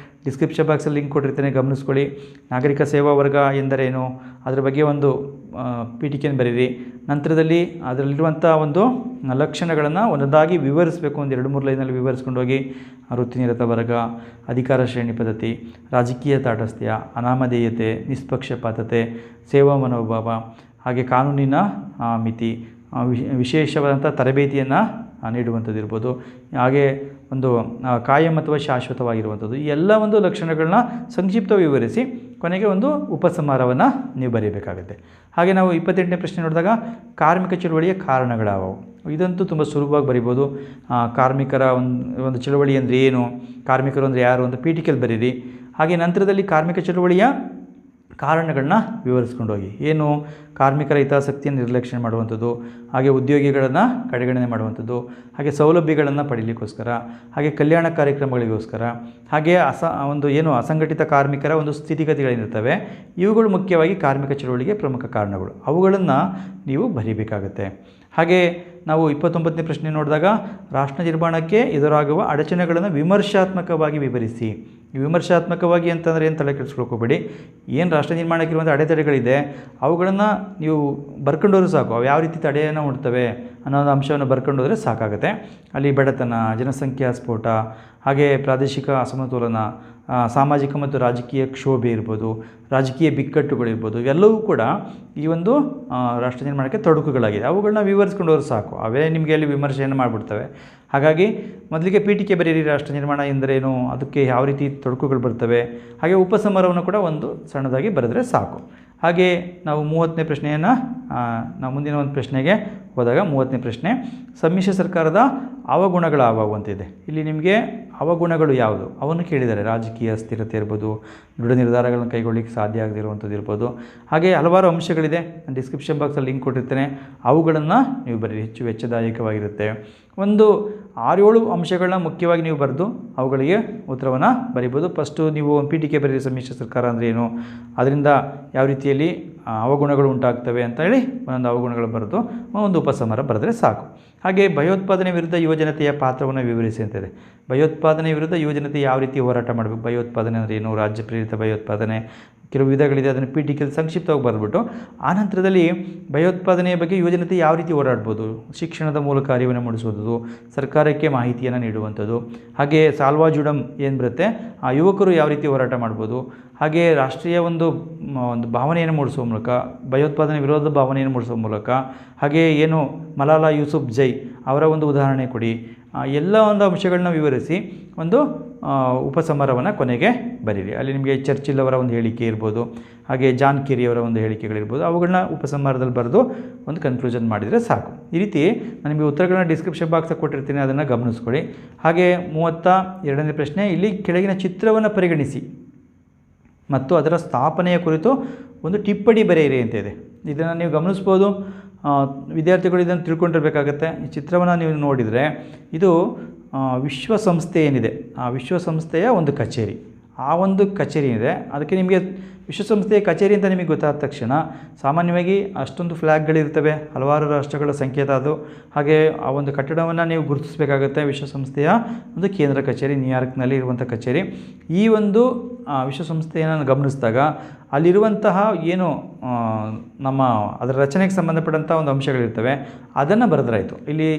ಡಿಸ್ಕ್ರಿಪ್ಷನ್ ಬಾಕ್ಸಲ್ಲಿ ಲಿಂಕ್ ಕೊಟ್ಟಿರ್ತೇನೆ, ಗಮನಿಸ್ಕೊಳ್ಳಿ. ನಾಗರಿಕ ಸೇವಾ ವರ್ಗ ಎಂದರೇನು, ಅದರ ಬಗ್ಗೆ ಒಂದು ಪೀಠಿಕೆಯನ್ನು ಬರೀರಿ. ನಂತರದಲ್ಲಿ ಅದರಲ್ಲಿರುವಂಥ ಒಂದು ಲಕ್ಷಣಗಳನ್ನು ಒಂದೊಂದಾಗಿ ವಿವರಿಸಬೇಕು. ಒಂದು 2-3 ಲೈನಲ್ಲಿ ವಿವರಿಸ್ಕೊಂಡು ಹೋಗಿ. ವೃತ್ತಿನಿರತ ವರ್ಗ, ಅಧಿಕಾರ ಶ್ರೇಣಿ ಪದ್ಧತಿ, ರಾಜಕೀಯ ತಾಟಸ್ಥ್ಯ, ಅನಾಮಧೇಯತೆ, ನಿಷ್ಪಕ್ಷಪಾತತೆ, ಸೇವಾ ಮನೋಭಾವ, ಹಾಗೆ ಕಾನೂನಿನ ಮಿತಿ, ವಿಶೇಷವಾದಂಥ ತರಬೇತಿಯನ್ನು ನೀಡುವಂಥದ್ದು ಇರ್ಬೋದು. ಹಾಗೆ ಒಂದು ಕಾಯಂ ಅಥವಾ ಶಾಶ್ವತವಾಗಿರುವಂಥದ್ದು. ಈ ಎಲ್ಲ ಒಂದು ಲಕ್ಷಣಗಳನ್ನ ಸಂಕ್ಷಿಪ್ತ ವಿವರಿಸಿ ಕೊನೆಗೆ ಒಂದು ಉಪಸಂಹಾರವನ್ನು ನೀವು ಬರೀಬೇಕಾಗುತ್ತೆ. ಹಾಗೆ ನಾವು 28ನೇ ಪ್ರಶ್ನೆ ನೋಡಿದಾಗ ಕಾರ್ಮಿಕ ಚಳುವಳಿಯ ಕಾರಣಗಳಾವವು. ಇದಂತೂ ತುಂಬ ಸುಲಭವಾಗಿ ಬರಿಬೋದು. ಕಾರ್ಮಿಕರ ಒಂದು ಚಳುವಳಿ ಅಂದರೆ ಏನು, ಕಾರ್ಮಿಕರು ಅಂದರೆ ಯಾರು ಅಂತ ಪೀಠಿಕೆಯಲ್ಲಿ ಬರೀರಿ. ಹಾಗೆ ನಂತರದಲ್ಲಿ ಕಾರ್ಮಿಕ ಚಳುವಳಿಯ ಕಾರಣಗಳನ್ನ ವಿವರಿಸ್ಕೊಂಡು ಹೋಗಿ. ಏನು, ಕಾರ್ಮಿಕರ ಹಿತಾಸಕ್ತಿಯನ್ನು ನಿರ್ಲಕ್ಷ್ಯ ಮಾಡುವಂಥದ್ದು, ಹಾಗೆ ಉದ್ಯೋಗಿಗಳನ್ನು ಕಡೆಗಣನೆ ಮಾಡುವಂಥದ್ದು, ಹಾಗೆ ಸೌಲಭ್ಯಗಳನ್ನು ಪಡೀಲಿಕ್ಕೋಸ್ಕರ, ಹಾಗೆ ಕಲ್ಯಾಣ ಕಾರ್ಯಕ್ರಮಗಳಿಗೋಸ್ಕರ, ಹಾಗೆ ಅಸಂಘಟಿತ ಕಾರ್ಮಿಕರ ಒಂದು ಸ್ಥಿತಿಗತಿಗಳೇನಿರ್ತವೆ, ಇವುಗಳು ಮುಖ್ಯವಾಗಿ ಕಾರ್ಮಿಕ ಚಳುವಳಿಗೆ ಪ್ರಮುಖ ಕಾರಣಗಳು. ಅವುಗಳನ್ನು ನೀವು ಬರೀಬೇಕಾಗುತ್ತೆ. ಹಾಗೆ ನಾವು 29ನೇ ಪ್ರಶ್ನೆ ನೋಡಿದಾಗ ರಾಷ್ಟ್ರ ನಿರ್ಮಾಣಕ್ಕೆ ಎದುರಾಗುವ ಅಡಚಣೆಗಳನ್ನು ವಿಮರ್ಶಾತ್ಮಕವಾಗಿ ವಿವರಿಸಿ. ವಿಮರ್ಶಾತ್ಮಕವಾಗಿ ಅಂತಂದರೆ ಏನು ತಲೆ ಕೆಡಿಸ್ಕೊಳ್ಳೋಕೆ ಹೋಗಬೇಡಿ. ಏನು ರಾಷ್ಟ್ರ ನಿರ್ಮಾಣಕ್ಕೆ ಇರುವಂಥ ಅಡೆತಡೆಗಳಿದೆ ಅವುಗಳನ್ನು ನೀವು ಬರ್ಕೊಂಡೋದ್ರೆ ಸಾಕು. ಅವು ಯಾವ ರೀತಿ ತಡೆಯನ್ನು ಉಣ್ತವೆ ಅನ್ನೋದು ಅಂಶವನ್ನು ಬರ್ಕೊಂಡೋದ್ರೆ ಸಾಕಾಗುತ್ತೆ. ಅಲ್ಲಿ ಬಡತನ, ಜನಸಂಖ್ಯಾ ಸ್ಫೋಟ, ಹಾಗೆ ಪ್ರಾದೇಶಿಕ ಅಸಮತೋಲನ, ಸಾಮಾಜಿಕ ಮತ್ತು ರಾಜಕೀಯ ಕ್ಷೋಭೆ ಇರ್ಬೋದು, ರಾಜಕೀಯ ಬಿಕ್ಕಟ್ಟುಗಳಿರ್ಬೋದು, ಇವೆಲ್ಲವೂ ಕೂಡ ಈ ಒಂದು ರಾಷ್ಟ್ರ ನಿರ್ಮಾಣಕ್ಕೆ ತೊಡಕುಗಳಾಗಿದೆ. ಅವುಗಳನ್ನ ವಿವರಿಸ್ಕೊಂಡು ಹೋದ್ರೆ ಸಾಕು. ಅವೇ ನಿಮಗೆ ಅಲ್ಲಿ ವಿಮರ್ಶೆಯನ್ನು ಮಾಡಿಬಿಡ್ತವೆ. ಹಾಗಾಗಿ ಮೊದಲಿಗೆ ಪೀಠಿಕೆ ಬರೀರಿ. ರಾಷ್ಟ್ರ ನಿರ್ಮಾಣ ಎಂದರೇನು, ಅದಕ್ಕೆ ಯಾವ ರೀತಿ ತೊಡಕುಗಳು ಬರ್ತವೆ, ಹಾಗೆ ಉಪಸಂಹಾರವನ್ನು ಕೂಡ ಒಂದು ಸಣ್ಣದಾಗಿ ಬರೆದರೆ ಸಾಕು. ಹಾಗೆ ನಾವು 30ನೇ ಪ್ರಶ್ನೆಯನ್ನು ನಾವು ಮುಂದಿನ ಒಂದು ಪ್ರಶ್ನೆಗೆ ಹೋದಾಗ 30ನೇ ಪ್ರಶ್ನೆ, ಸಮ್ಮಿಶ್ರ ಸರ್ಕಾರದ ಅವಗುಣಗಳು ಅಂತಿದೆ. ಇಲ್ಲಿ ನಿಮಗೆ ಅವಗುಣಗಳು ಯಾವುದು ಅವನ್ನು ಕೇಳಿದ್ದಾರೆ. ರಾಜಕೀಯ ಸ್ಥಿರತೆ ಇರ್ಬೋದು, ದೃಢ ನಿರ್ಧಾರಗಳನ್ನು ಕೈಗೊಳ್ಳಲಿಕ್ಕೆ ಸಾಧ್ಯ ಆಗದಿರುವಂಥದ್ದು ಇರ್ಬೋದು. ಹಾಗೆ ಹಲವಾರು ಅಂಶಗಳಿದೆ. ನಾನು ಡಿಸ್ಕ್ರಿಪ್ಷನ್ ಬಾಕ್ಸಲ್ಲಿ ಲಿಂಕ್ ಕೊಟ್ಟಿರ್ತೇನೆ, ಅವುಗಳನ್ನು ನೀವು ಬರೀ ಹೆಚ್ಚು ವೆಚ್ಚದಾಯಕವಾಗಿರುತ್ತೆ. ಒಂದು 6-7 ಅಂಶಗಳನ್ನ ಮುಖ್ಯವಾಗಿ ನೀವು ಬರೆದು ಅವುಗಳಿಗೆ ಉತ್ತರವನ್ನು ಬರೀಬೋದು. ಫಸ್ಟು ನೀವು ಪೀಠಿಕೆ ಬರೀರಿ, ಸಮ್ಮಿಶ್ರ ಸರ್ಕಾರ ಅಂದರೆ ಏನು, ಅದರಿಂದ ಯಾವ ರೀತಿಯಲ್ಲಿ ಅವಗುಣಗಳು ಉಂಟಾಗ್ತವೆ ಅಂತ ಹೇಳಿ ಒಂದೊಂದು ಅವಗುಣಗಳು ಬರೆದು ಒಂದು ಉಪಸಂಹಾರ ಬರೆದರೆ ಸಾಕು. ಹಾಗೆ ಭಯೋತ್ಪಾದನೆ ವಿರುದ್ಧ ಯುವಜನತೆಯ ಪಾತ್ರವನ್ನು ವಿವರಿಸಿ ಅಂತಿದೆ. ಭಯೋತ್ಪಾದನೆ ವಿರುದ್ಧ ಯುವಜನತೆ ಯಾವ ರೀತಿ ಹೋರಾಟ ಮಾಡಬೇಕು, ಭಯೋತ್ಪಾದನೆ ಅಂದರೆ ಏನು, ರಾಜ್ಯ ಪ್ರೇರಿತ ಭಯೋತ್ಪಾದನೆ, ಕೆಲವು ವಿಧಗಳಿದೆ, ಅದನ್ನು ಪೀಠಿಕೆಯಲ್ಲಿ ಸಂಕ್ಷಿಪ್ತವಾಗಿ ಬರೆದ್ಬಿಟ್ಟು ಆನಂತರದಲ್ಲಿ ಭಯೋತ್ಪಾದನೆಯ ಬಗ್ಗೆ ಯುವಜನತೆ ಯಾವ ರೀತಿ ಹೋರಾಡ್ಬೋದು, ಶಿಕ್ಷಣದ ಮೂಲಕ ಅರಿವನ್ನು ಮೂಡಿಸುವುದು, ಸರ್ಕಾರಕ್ಕೆ ಮಾಹಿತಿಯನ್ನು ನೀಡುವಂಥದ್ದು, ಹಾಗೆ ಸಾಲ್ವಾ ಜುಡಮ್ ಏನು ಬರುತ್ತೆ ಆ ಯುವಕರು ಯಾವ ರೀತಿ ಹೋರಾಟ ಮಾಡ್ಬೋದು, ಹಾಗೆ ರಾಷ್ಟ್ರೀಯ ಒಂದು ಭಾವನೆಯನ್ನು ಮೂಡಿಸುವ ಮೂಲಕ, ಭಯೋತ್ಪಾದನೆ ವಿರೋಧ ಭಾವನೆಯನ್ನು ಮೂಡಿಸುವ ಮೂಲಕ, ಹಾಗೆ ಏನು ಮಲಾಲಾ ಯೂಸುಫ್ ಜೈ ಅವರ ಒಂದು ಉದಾಹರಣೆ ಕೊಡಿ, ಎಲ್ಲ ಒಂದು ಅಂಶಗಳನ್ನ ವಿವರಿಸಿ ಒಂದು ಉಪಸಂಹಾರವನ್ನು ಕೊನೆಗೆ ಬರೀರಿ. ಅಲ್ಲಿ ನಿಮಗೆ ಚರ್ಚಿಲ್ ಅವರ ಒಂದು ಹೇಳಿಕೆ ಇರ್ಬೋದು, ಹಾಗೆ ಜಾನ್ ಕೆರಿ ಅವರ ಒಂದು ಹೇಳಿಕೆಗಳಿರ್ಬೋದು, ಅವುಗಳನ್ನ ಉಪಸಂಹಾರದಲ್ಲಿ ಬರೆದು ಒಂದು ಕನ್ಕ್ಲೂಷನ್ ಮಾಡಿದರೆ ಸಾಕು. ಈ ರೀತಿ ನಾನು ನಿಮಗೆ ಉತ್ತರಗಳನ್ನ ಡಿಸ್ಕ್ರಿಪ್ಷನ್ ಬಾಕ್ಸಲ್ಲಿ ಕೊಟ್ಟಿರ್ತೀನಿ, ಅದನ್ನು ಗಮನಿಸ್ಕೊಳ್ಳಿ. ಹಾಗೆ 32ನೇ ಪ್ರಶ್ನೆ, ಇಲ್ಲಿ ಕೆಳಗಿನ ಚಿತ್ರವನ್ನು ಪರಿಗಣಿಸಿ ಮತ್ತು ಅದರ ಸ್ಥಾಪನೆಯ ಕುರಿತು ಒಂದು ಟಿಪ್ಪಣಿ ಬರೆಯಿರಿ ಅಂತ ಇದೆ. ಇದನ್ನು ನೀವು ಗಮನಿಸ್ಬೋದು, ವಿದ್ಯಾರ್ಥಿಗಳು ಇದನ್ನು ತಿಳ್ಕೊಂಡಿರಬೇಕಾಗತ್ತೆ. ಈ ಚಿತ್ರವನ್ನು ನೀವು ನೋಡಿದರೆ ಇದು ವಿಶ್ವಸಂಸ್ಥೆ ಏನಿದೆ ಆ ವಿಶ್ವಸಂಸ್ಥೆಯ ಒಂದು ಕಚೇರಿ, ಆ ಒಂದು ಕಚೇರಿ ಇದೆ. ಅದಕ್ಕೆ ನಿಮಗೆ ವಿಶ್ವಸಂಸ್ಥೆಯ ಕಚೇರಿ ಅಂತ ನಿಮಗೆ ಗೊತ್ತಾದ ತಕ್ಷಣ ಸಾಮಾನ್ಯವಾಗಿ ಅಷ್ಟೊಂದು ಫ್ಲ್ಯಾಗ್ಗಳಿರ್ತವೆ, ಹಲವಾರು ರಾಷ್ಟ್ರಗಳ ಸಂಕೇತ ಅದು. ಹಾಗೆ ಆ ಒಂದು ಕಟ್ಟಡವನ್ನು ನೀವು ಗುರುತಿಸಬೇಕಾಗುತ್ತೆ. ವಿಶ್ವಸಂಸ್ಥೆಯ ಒಂದು ಕೇಂದ್ರ ಕಚೇರಿ ನ್ಯೂಯಾರ್ಕ್ನಲ್ಲಿ ಇರುವಂಥ ಕಚೇರಿ. ಈ ಒಂದು ವಿಶ್ವಸಂಸ್ಥೆಯನ್ನು ಗಮನಿಸಿದಾಗ ಅಲ್ಲಿರುವಂತಹ ಏನು ನಮ್ಮ ಅದರ ರಚನೆಗೆ ಸಂಬಂಧಪಟ್ಟಂಥ ಒಂದು ಅಂಶಗಳಿರ್ತವೆ, ಅದನ್ನು ಬರೆದ್ರಾಯಿತು. ಇಲ್ಲಿ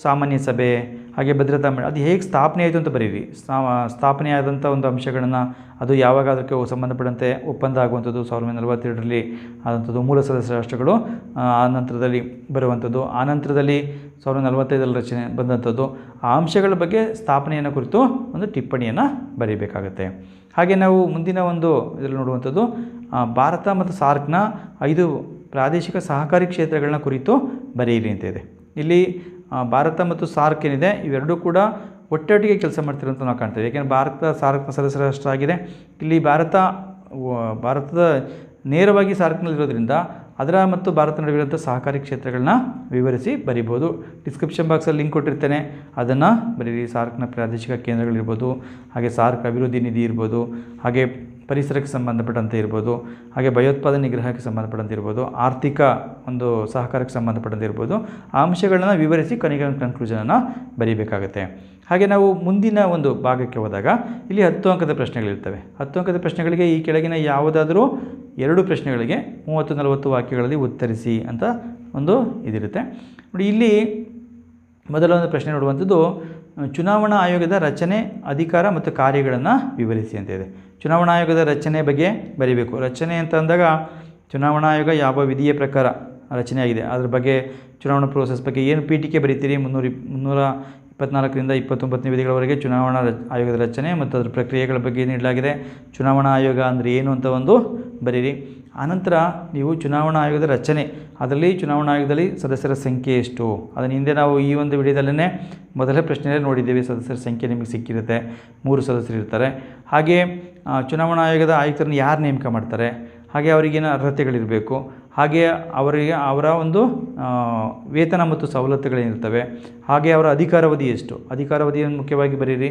ಸಾಮಾನ್ಯ ಸಭೆ, ಹಾಗೆ ಭದ್ರತಾ ಮಂಡಳಿ, ಅದು ಹೇಗೆ ಸ್ಥಾಪನೆ ಆಯಿತು ಅಂತ ಬರೀರಿ. ಸ್ಥಾಪನೆ ಆದಂಥ ಒಂದು ಅಂಶಗಳನ್ನು, ಅದು ಯಾವಾಗ ಅದಕ್ಕೆ ಸಂಬಂಧಪಟ್ಟಂತೆ ಒಪ್ಪಂದ ಆಗುವಂಥದ್ದು 1942ರಲ್ಲಿ ಆದಂಥದ್ದು, ಮೂಲ ಸದಸ್ಯ ರಾಷ್ಟ್ರಗಳು ಆ ನಂತರದಲ್ಲಿ ಬರುವಂಥದ್ದು, ಆ ನಂತರದಲ್ಲಿ 1945ರಲ್ಲಿ ರಚನೆ ಬಂದಂಥದ್ದು, ಆ ಅಂಶಗಳ ಬಗ್ಗೆ ಸ್ಥಾಪನೆಯನ್ನು ಕುರಿತು ಒಂದು ಟಿಪ್ಪಣಿಯನ್ನು ಬರೀಬೇಕಾಗತ್ತೆ. ಹಾಗೆ ನಾವು ಮುಂದಿನ ಒಂದು ಇದರಲ್ಲಿ ನೋಡುವಂಥದ್ದು ಭಾರತ ಮತ್ತು ಸಾರ್ಕ್ನ 5 ಪ್ರಾದೇಶಿಕ ಸಹಕಾರಿ ಕ್ಷೇತ್ರಗಳನ್ನ ಕುರಿತು ಬರೆಯಿರಿ ಅಂತ ಇದೆ. ಇಲ್ಲಿ ಭಾರತ ಮತ್ತು ಸಾರ್ಕ್ ಏನಿದೆ ಇವೆರಡೂ ಕೂಡ ಒಟ್ಟೊಟ್ಟಿಗೆ ಕೆಲಸ ಮಾಡ್ತಿರೋಂಥ ನಾವು ಕಾಣ್ತೇವೆ. ಏಕೆಂದರೆ ಭಾರತ ಸಾರ್ಕ್ನ ಸದಸ್ಯ ರಾಷ್ಟ್ರ ಆಗಿದೆ. ಇಲ್ಲಿ ಭಾರತದ ನೇರವಾಗಿ ಸಾರ್ಕ್ನಲ್ಲಿರೋದ್ರಿಂದ ಅದರ ಮತ್ತು ಭಾರತ ನಡುವಿರುವಂಥ ಸಹಕಾರಿ ಕ್ಷೇತ್ರಗಳನ್ನ ವಿವರಿಸಿ ಬರಿಬೋದು. ಡಿಸ್ಕ್ರಿಪ್ಷನ್ ಬಾಕ್ಸಲ್ಲಿ ಲಿಂಕ್ ಕೊಟ್ಟಿರ್ತೇನೆ, ಅದನ್ನು ಬರೀರಿ. ಸಾರ್ಕ್ನ ಪ್ರಾದೇಶಿಕ ಕೇಂದ್ರಗಳಿರ್ಬೋದು, ಹಾಗೆ ಸಾರ್ಕ್ ಅಭಿವೃದ್ಧಿ ನಿಧಿ ಇರ್ಬೋದು, ಹಾಗೆ ಪರಿಸರಕ್ಕೆ ಸಂಬಂಧಪಟ್ಟಂತೆ ಇರ್ಬೋದು, ಹಾಗೆ ಭಯೋತ್ಪಾದನೆ ನಿಗ್ರಹಕ್ಕೆ ಸಂಬಂಧಪಟ್ಟಂತೆ ಇರ್ಬೋದು, ಆರ್ಥಿಕ ಒಂದು ಸಹಕಾರಕ್ಕೆ ಸಂಬಂಧಪಟ್ಟಂತೆ ಇರ್ಬೋದು, ಆ ಅಂಶಗಳನ್ನು ವಿವರಿಸಿ ಕೊನೆಗೆ ಒಂದು ಕನ್ಕ್ಲೂಷನನ್ನು ಬರೀಬೇಕಾಗುತ್ತೆ. ಹಾಗೆ ನಾವು ಮುಂದಿನ ಒಂದು ಭಾಗಕ್ಕೆ ಹೋದಾಗ ಇಲ್ಲಿ 10 ಅಂಕದ ಪ್ರಶ್ನೆಗಳಿರ್ತವೆ. 10 ಅಂಕದ ಪ್ರಶ್ನೆಗಳಿಗೆ ಈ ಕೆಳಗಿನ ಯಾವುದಾದರೂ 2 ಪ್ರಶ್ನೆಗಳಿಗೆ 30-40 ವಾಕ್ಯಗಳಲ್ಲಿ ಉತ್ತರಿಸಿ ಅಂತ ಒಂದು ಇದಿರುತ್ತೆ ನೋಡಿ. ಇಲ್ಲಿ ಮೊದಲ ಒಂದು ಪ್ರಶ್ನೆ ನೋಡುವಂಥದ್ದು ಚುನಾವಣಾ ಆಯೋಗದ ರಚನೆ, ಅಧಿಕಾರ ಮತ್ತು ಕಾರ್ಯಗಳನ್ನು ವಿವರಿಸಿ ಅಂತ ಇದೆ. ಚುನಾವಣಾ ಆಯೋಗದ ರಚನೆ ಬಗ್ಗೆ ಬರೀಬೇಕು. ರಚನೆ ಅಂತ ಅಂದಾಗ ಚುನಾವಣಾ ಆಯೋಗ ಯಾವ ವಿಧಿಯ ಪ್ರಕಾರ ರಚನೆಯಾಗಿದೆ ಅದರ ಬಗ್ಗೆ, ಚುನಾವಣಾ ಪ್ರೋಸೆಸ್ ಬಗ್ಗೆ ಏನು ಪೀಠಿಕೆ ಬರೀತೀರಿ. 324ರಿಂದ 29ನೇ ವಿಧಿಗಳವರೆಗೆ ಚುನಾವಣಾ ಆಯೋಗದ ರಚನೆ ಮತ್ತು ಅದರ ಪ್ರಕ್ರಿಯೆಗಳ ಬಗ್ಗೆ ನೀಡಲಾಗಿದೆ. ಚುನಾವಣಾ ಆಯೋಗ ಅಂದರೆ ಏನು ಅಂತ ಒಂದು ಬರೀರಿ. ಆನಂತರ ನೀವು ಚುನಾವಣಾ ಆಯೋಗದ ರಚನೆ, ಅದರಲ್ಲಿ ಚುನಾವಣಾ ಆಯೋಗದಲ್ಲಿ ಸದಸ್ಯರ ಸಂಖ್ಯೆ ಎಷ್ಟು, ಅದನ್ನು ಹಿಂದೆ ನಾವು ಈ ಒಂದು ವಿಡಿಯೋದಲ್ಲೇ ಮೊದಲೇ ಪ್ರಶ್ನೆಯಲ್ಲಿ ನೋಡಿದ್ದೇವೆ. ಸದಸ್ಯರ ಸಂಖ್ಯೆ ನಿಮಗೆ ಸಿಕ್ಕಿರುತ್ತೆ, 3 ಸದಸ್ಯರು ಇರ್ತಾರೆ. ಹಾಗೆ ಚುನಾವಣಾ ಆಯೋಗದ ಆಯುಕ್ತರನ್ನು ಯಾರು ನೇಮಕ ಮಾಡ್ತಾರೆ, ಹಾಗೆ ಅವರಿಗೇನು ಅರ್ಹತೆಗಳಿರಬೇಕು, ಹಾಗೆ ಅವರಿಗೆ ಅವರ ಒಂದು ವೇತನ ಮತ್ತು ಸವಲತ್ತುಗಳೇನಿರ್ತವೆ, ಹಾಗೆ ಅವರ ಅಧಿಕಾರಾವಧಿ ಎಷ್ಟು, ಅಧಿಕಾರಾವಧಿಯನ್ನು ಮುಖ್ಯವಾಗಿ ಬರೀರಿ.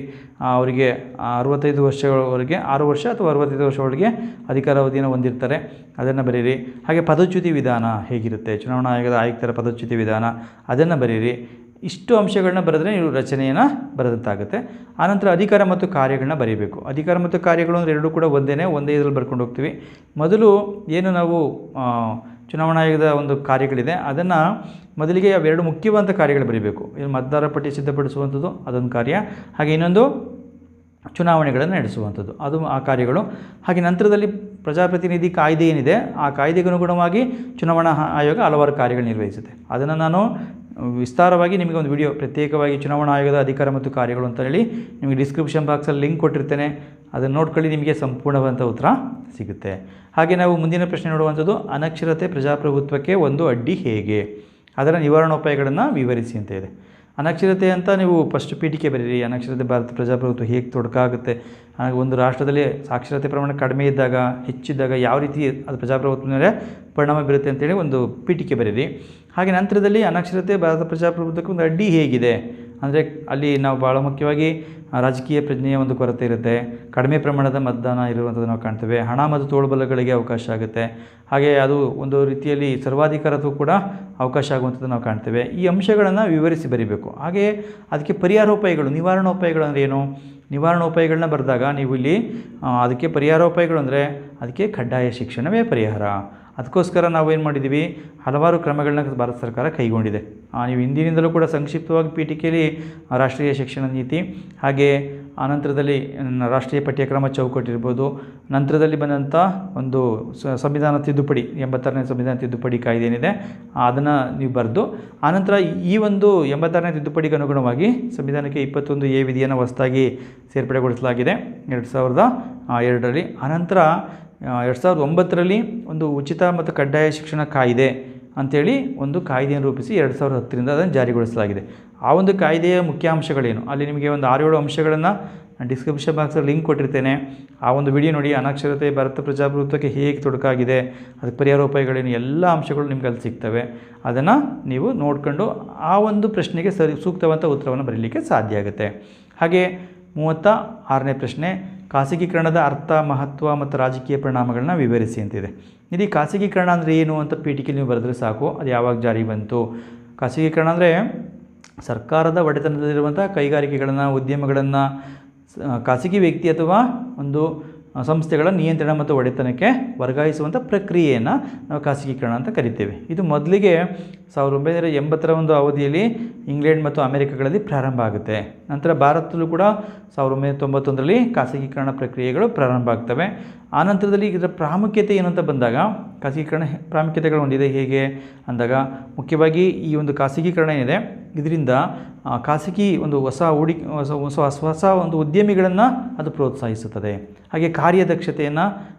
ಅವರಿಗೆ 65 ವರ್ಷಗಳವರೆಗೆ 6 ವರ್ಷ ಅಥವಾ 65 ವರ್ಷದೊಳಗೆ ಅಧಿಕಾರಾವಧಿಯನ್ನು ಹೊಂದಿರ್ತಾರೆ, ಅದನ್ನು ಬರೀರಿ. ಹಾಗೆ ಪದಚ್ಯುತಿ ವಿಧಾನ ಹೇಗಿರುತ್ತೆ, ಚುನಾವಣಾ ಆಯೋಗದ ಆಯುಕ್ತರ ಪದಚ್ಯುತಿ ವಿಧಾನ, ಅದನ್ನು ಬರೀರಿ. ಇಷ್ಟು ಅಂಶಗಳನ್ನ ಬರೆದ್ರೆ ನೀವು ರಚನೆಯನ್ನು ಬರೆದಂತಾಗುತ್ತೆ. ಆನಂತರ ಅಧಿಕಾರ ಮತ್ತು ಕಾರ್ಯಗಳನ್ನ ಬರೀಬೇಕು. ಅಧಿಕಾರ ಮತ್ತು ಕಾರ್ಯಗಳು ಅಂದರೆ ಎರಡೂ ಕೂಡ ಒಂದೇ ಇದರಲ್ಲಿ ಬರ್ಕೊಂಡು ಹೋಗ್ತೀವಿ. ಮೊದಲು ಏನು ನಾವು ಚುನಾವಣಾ ಆಯೋಗದ ಒಂದು ಕಾರ್ಯಗಳಿದೆ, ಅದನ್ನು ಮೊದಲಿಗೆ ಅವೆರಡು ಮುಖ್ಯವಾದ ಕಾರ್ಯಗಳು ಬರೀಬೇಕು. ಇದು ಮತದಾರರ ಪಟ್ಟಿ ಸಿದ್ಧಪಡಿಸುವಂಥದ್ದು ಅದೊಂದು ಕಾರ್ಯ, ಹಾಗೆ ಇನ್ನೊಂದು ಚುನಾವಣೆಗಳನ್ನು ನಡೆಸುವಂಥದ್ದು ಅದು ಆ ಕಾರ್ಯಗಳು. ಹಾಗೆ ನಂತರದಲ್ಲಿ ಪ್ರಜಾಪ್ರತಿನಿಧಿ ಕಾಯ್ದೆ ಏನಿದೆ ಆ ಕಾಯ್ದೆಗೆ ಅನುಗುಣವಾಗಿ ಚುನಾವಣಾ ಆಯೋಗ ಹಲವಾರು ಕಾರ್ಯಗಳು ನಿರ್ವಹಿಸುತ್ತೆ. ಅದನ್ನು ನಾನು ವಿಸ್ತಾರವಾಗಿ ನಿಮಗೆ ಒಂದು ವಿಡಿಯೋ ಪ್ರತ್ಯೇಕವಾಗಿ ಚುನಾವಣಾ ಆಯೋಗದ ಅಧಿಕಾರ ಮತ್ತು ಕಾರ್ಯಗಳು ಅಂತ ಹೇಳಿ ನಿಮಗೆ ಡಿಸ್ಕ್ರಿಪ್ಷನ್ ಬಾಕ್ಸಲ್ಲಿ ಲಿಂಕ್ ಕೊಟ್ಟಿರ್ತೇನೆ, ಅದನ್ನು ನೋಡ್ಕೊಳ್ಳಿ, ನಿಮಗೆ ಸಂಪೂರ್ಣವಾದಂಥ ಉತ್ತರ ಸಿಗುತ್ತೆ. ಹಾಗೆ ನಾವು ಮುಂದಿನ ಪ್ರಶ್ನೆ ನೋಡುವಂಥದ್ದು ಅನಕ್ಷರತೆ ಪ್ರಜಾಪ್ರಭುತ್ವಕ್ಕೆ ಒಂದು ಅಡ್ಡಿ ಹೇಗೆ. ಅದರ ನಿವಾರಣೋಪಾಯಗಳನ್ನು ವಿವರಿಸಿ ಅಂತ ಇದೆ. ಅನಕ್ಷರತೆ ಅಂತ ನೀವು ಫಸ್ಟ್ ಪೀಠಿಕೆ ಬರೀರಿ. ಅನಕ್ಷರತೆ ಭಾರತ ಪ್ರಜಾಪ್ರಭುತ್ವ ಹೇಗೆ ತೊಡಕಾಗುತ್ತೆ, ಒಂದು ರಾಷ್ಟ್ರದಲ್ಲಿ ಸಾಕ್ಷರತೆ ಪ್ರಮಾಣ ಕಡಿಮೆ ಇದ್ದಾಗ ಹೆಚ್ಚಿದ್ದಾಗ ಯಾವ ರೀತಿ ಅದು ಪ್ರಜಾಪ್ರಭುತ್ವದ ಮೇಲೆ ಪರಿಣಾಮ ಬೀರುತ್ತೆ ಅಂತೇಳಿ ಒಂದು ಪೀಠಿಕೆ ಬರೀರಿ. ಹಾಗೆ ನಂತರದಲ್ಲಿ ಅನಕ್ಷರತೆ ಭಾರತ ಪ್ರಜಾಪ್ರಭುತ್ವಕ್ಕೆ ಒಂದು ಅಡ್ಡಿ ಹೇಗಿದೆ ಅಂದರೆ ಅಲ್ಲಿ ನಾವು ಭಾಳ ಮುಖ್ಯವಾಗಿ ರಾಜಕೀಯ ಪ್ರಜ್ಞೆಯ ಒಂದು ಕೊರತೆ ಇರುತ್ತೆ, ಕಡಿಮೆ ಪ್ರಮಾಣದ ಮತದಾನ ಇರುವಂಥದ್ದು ನಾವು ಕಾಣ್ತೇವೆ, ಹಣ ಮತ್ತು ತೋಳ್ಬಲಗಳಿಗೆ ಅವಕಾಶ ಆಗುತ್ತೆ, ಹಾಗೆ ಅದು ಒಂದು ರೀತಿಯಲ್ಲಿ ಸರ್ವಾಧಿಕಾರಕ್ಕೂ ಕೂಡ ಅವಕಾಶ ಆಗುವಂಥದ್ದು ನಾವು ಕಾಣ್ತೇವೆ. ಈ ಅಂಶಗಳನ್ನು ವಿವರಿಸಿ ಬರೀಬೇಕು. ಹಾಗೆಯೇ ಅದಕ್ಕೆ ಪರಿಹಾರೋಪಾಯಗಳು, ನಿವಾರಣೋಪಾಯಗಳು ಅಂದರೆ ಏನು, ನಿವಾರಣೋಪಾಯಗಳನ್ನ ಬರೆದಾಗ ನೀವು ಇಲ್ಲಿ ಅದಕ್ಕೆ ಪರಿಹಾರೋಪಾಯಗಳು ಅಂದರೆ ಅದಕ್ಕೆ ಕಡ್ಡಾಯ ಶಿಕ್ಷಣವೇ ಪರಿಹಾರ. ಅದಕ್ಕೋಸ್ಕರ ನಾವೇನು ಮಾಡಿದ್ದೀವಿ, ಹಲವಾರು ಕ್ರಮಗಳನ್ನ ಭಾರತ ಸರ್ಕಾರ ಕೈಗೊಂಡಿದೆ. ನೀವು ಹಿಂದಿನಿಂದಲೂ ಕೂಡ ಸಂಕ್ಷಿಪ್ತವಾಗಿ ಪೀಠಿಕೆಯಲ್ಲಿ ರಾಷ್ಟ್ರೀಯ ಶಿಕ್ಷಣ ನೀತಿ, ಹಾಗೆ ಆನಂತರದಲ್ಲಿ ರಾಷ್ಟ್ರೀಯ ಪಠ್ಯಕ್ರಮ ಚೌಕಟ್ಟಿರ್ಬೋದು, ನಂತರದಲ್ಲಿ ಬಂದಂಥ ಒಂದು ಸಂವಿಧಾನ ತಿದ್ದುಪಡಿ 86ನೇ ಸಂವಿಧಾನ ತಿದ್ದುಪಡಿ ಕಾಯ್ದೆ ಏನಿದೆ ಅದನ್ನು ನೀವು ಬರೆದು, ಆನಂತರ ಈ ಒಂದು 86ನೇ ತಿದ್ದುಪಡಿಗೆ ಅನುಗುಣವಾಗಿ ಸಂವಿಧಾನಕ್ಕೆ 21A ವಿಧಿಯನ್ನು ಹೊಸದಾಗಿ ಸೇರ್ಪಡೆಗೊಳಿಸಲಾಗಿದೆ 2002ರಲ್ಲಿ. ಆನಂತರ 2009ರಲ್ಲಿ ಒಂದು ಉಚಿತ ಮತ್ತು ಕಡ್ಡಾಯ ಶಿಕ್ಷಣ ಕಾಯ್ದೆ ಅಂಥೇಳಿ ಒಂದು ಕಾಯ್ದೆಯನ್ನು ರೂಪಿಸಿ 2010ರಿಂದ ಅದನ್ನು ಜಾರಿಗೊಳಿಸಲಾಗಿದೆ. ಆ ಒಂದು ಕಾಯ್ದೆಯ ಮುಖ್ಯಾಂಶಗಳೇನು, ಅಲ್ಲಿ ನಿಮಗೆ ಒಂದು 6-7 ಅಂಶಗಳನ್ನು ಡಿಸ್ಕ್ರಿಪ್ಷನ್ ಬಾಕ್ಸಲ್ಲಿ ಲಿಂಕ್ ಕೊಟ್ಟಿರ್ತೇನೆ. ಆ ಒಂದು ವಿಡಿಯೋ ನೋಡಿ. ಅನಕ್ಷರತೆ ಭಾರತ ಪ್ರಜಾಪ್ರಭುತ್ವಕ್ಕೆ ಹೇಗೆ ತೊಡಕಾಗಿದೆ, ಅದಕ್ಕೆ ಪರಿಹಾರೋಪಾಯಗಳೇನು, ಎಲ್ಲ ಅಂಶಗಳು ನಿಮ್ಗೆ ಅಲ್ಲಿ ಸಿಗ್ತವೆ. ಅದನ್ನು ನೀವು ನೋಡ್ಕೊಂಡು ಆ ಒಂದು ಪ್ರಶ್ನೆಗೆ ಸೂಕ್ತವಾದ ಉತ್ತರವನ್ನು ಬರೀಲಿಕ್ಕೆ ಸಾಧ್ಯ ಆಗುತ್ತೆ. ಹಾಗೆ 36ನೇ ಪ್ರಶ್ನೆ, ಖಾಸಗೀಕರಣದ ಅರ್ಥ, ಮಹತ್ವ ಮತ್ತು ರಾಜಕೀಯ ಪರಿಣಾಮಗಳನ್ನ ವಿವರಿಸಿ ಅಂತಿದೆ. ಇಲ್ಲಿ ಖಾಸಗೀಕರಣ ಅಂದರೆ ಏನು ಅಂತ ಪೀಠಿಕೆ ನೀವು ಬರೆದ್ರೆ ಸಾಕು. ಅದು ಯಾವಾಗ ಜಾರಿ ಬಂತು. ಖಾಸಗೀಕರಣ ಅಂದರೆ ಸರ್ಕಾರದ ಒಡೆತನದಲ್ಲಿರುವಂಥ ಕೈಗಾರಿಕೆಗಳನ್ನು, ಉದ್ಯಮಗಳನ್ನು ಖಾಸಗಿ ವ್ಯಕ್ತಿ ಅಥವಾ ಒಂದು ಸಂಸ್ಥೆಗಳ ನಿಯಂತ್ರಣ ಮತ್ತು ಒಡೆತನಕ್ಕೆ ವರ್ಗಾಯಿಸುವಂಥ ಪ್ರಕ್ರಿಯೆಯನ್ನು ನಾವು ಖಾಸಗೀಕರಣ ಅಂತ ಕರಿತೇವೆ. ಇದು ಮೊದಲಿಗೆ 1980ರ ಒಂದು ಅವಧಿಯಲ್ಲಿ ಇಂಗ್ಲೆಂಡ್ ಮತ್ತು ಅಮೆರಿಕಗಳಲ್ಲಿ ಪ್ರಾರಂಭ ಆಗುತ್ತೆ. ನಂತರ ಭಾರತದಲ್ಲೂ ಕೂಡ 1991ರಲ್ಲಿ ಖಾಸಗೀಕರಣ ಪ್ರಕ್ರಿಯೆಗಳು ಪ್ರಾರಂಭ ಆಗ್ತವೆ. ಆನಂತರದಲ್ಲಿ ಇದರ ಪ್ರಾಮುಖ್ಯತೆ ಏನು ಅಂತ ಬಂದಾಗ, ಖಾಸಗೀಕರಣ ಪ್ರಾಮುಖ್ಯತೆಗಳು ಹೊಂದಿದೆ ಹೇಗೆ ಅಂದಾಗ, ಮುಖ್ಯವಾಗಿ ಈ ಒಂದು ಖಾಸಗೀಕರಣ ಏನಿದೆ ಇದರಿಂದ ಖಾಸಗಿ ಒಂದು ಹೊಸ ಒಂದು ಉದ್ಯಮಿಗಳನ್ನು ಅದು ಪ್ರೋತ್ಸಾಹಿಸುತ್ತದೆ. ಹಾಗೆ ಕಾರ್ಯದಕ್ಷತೆಯನ್ನು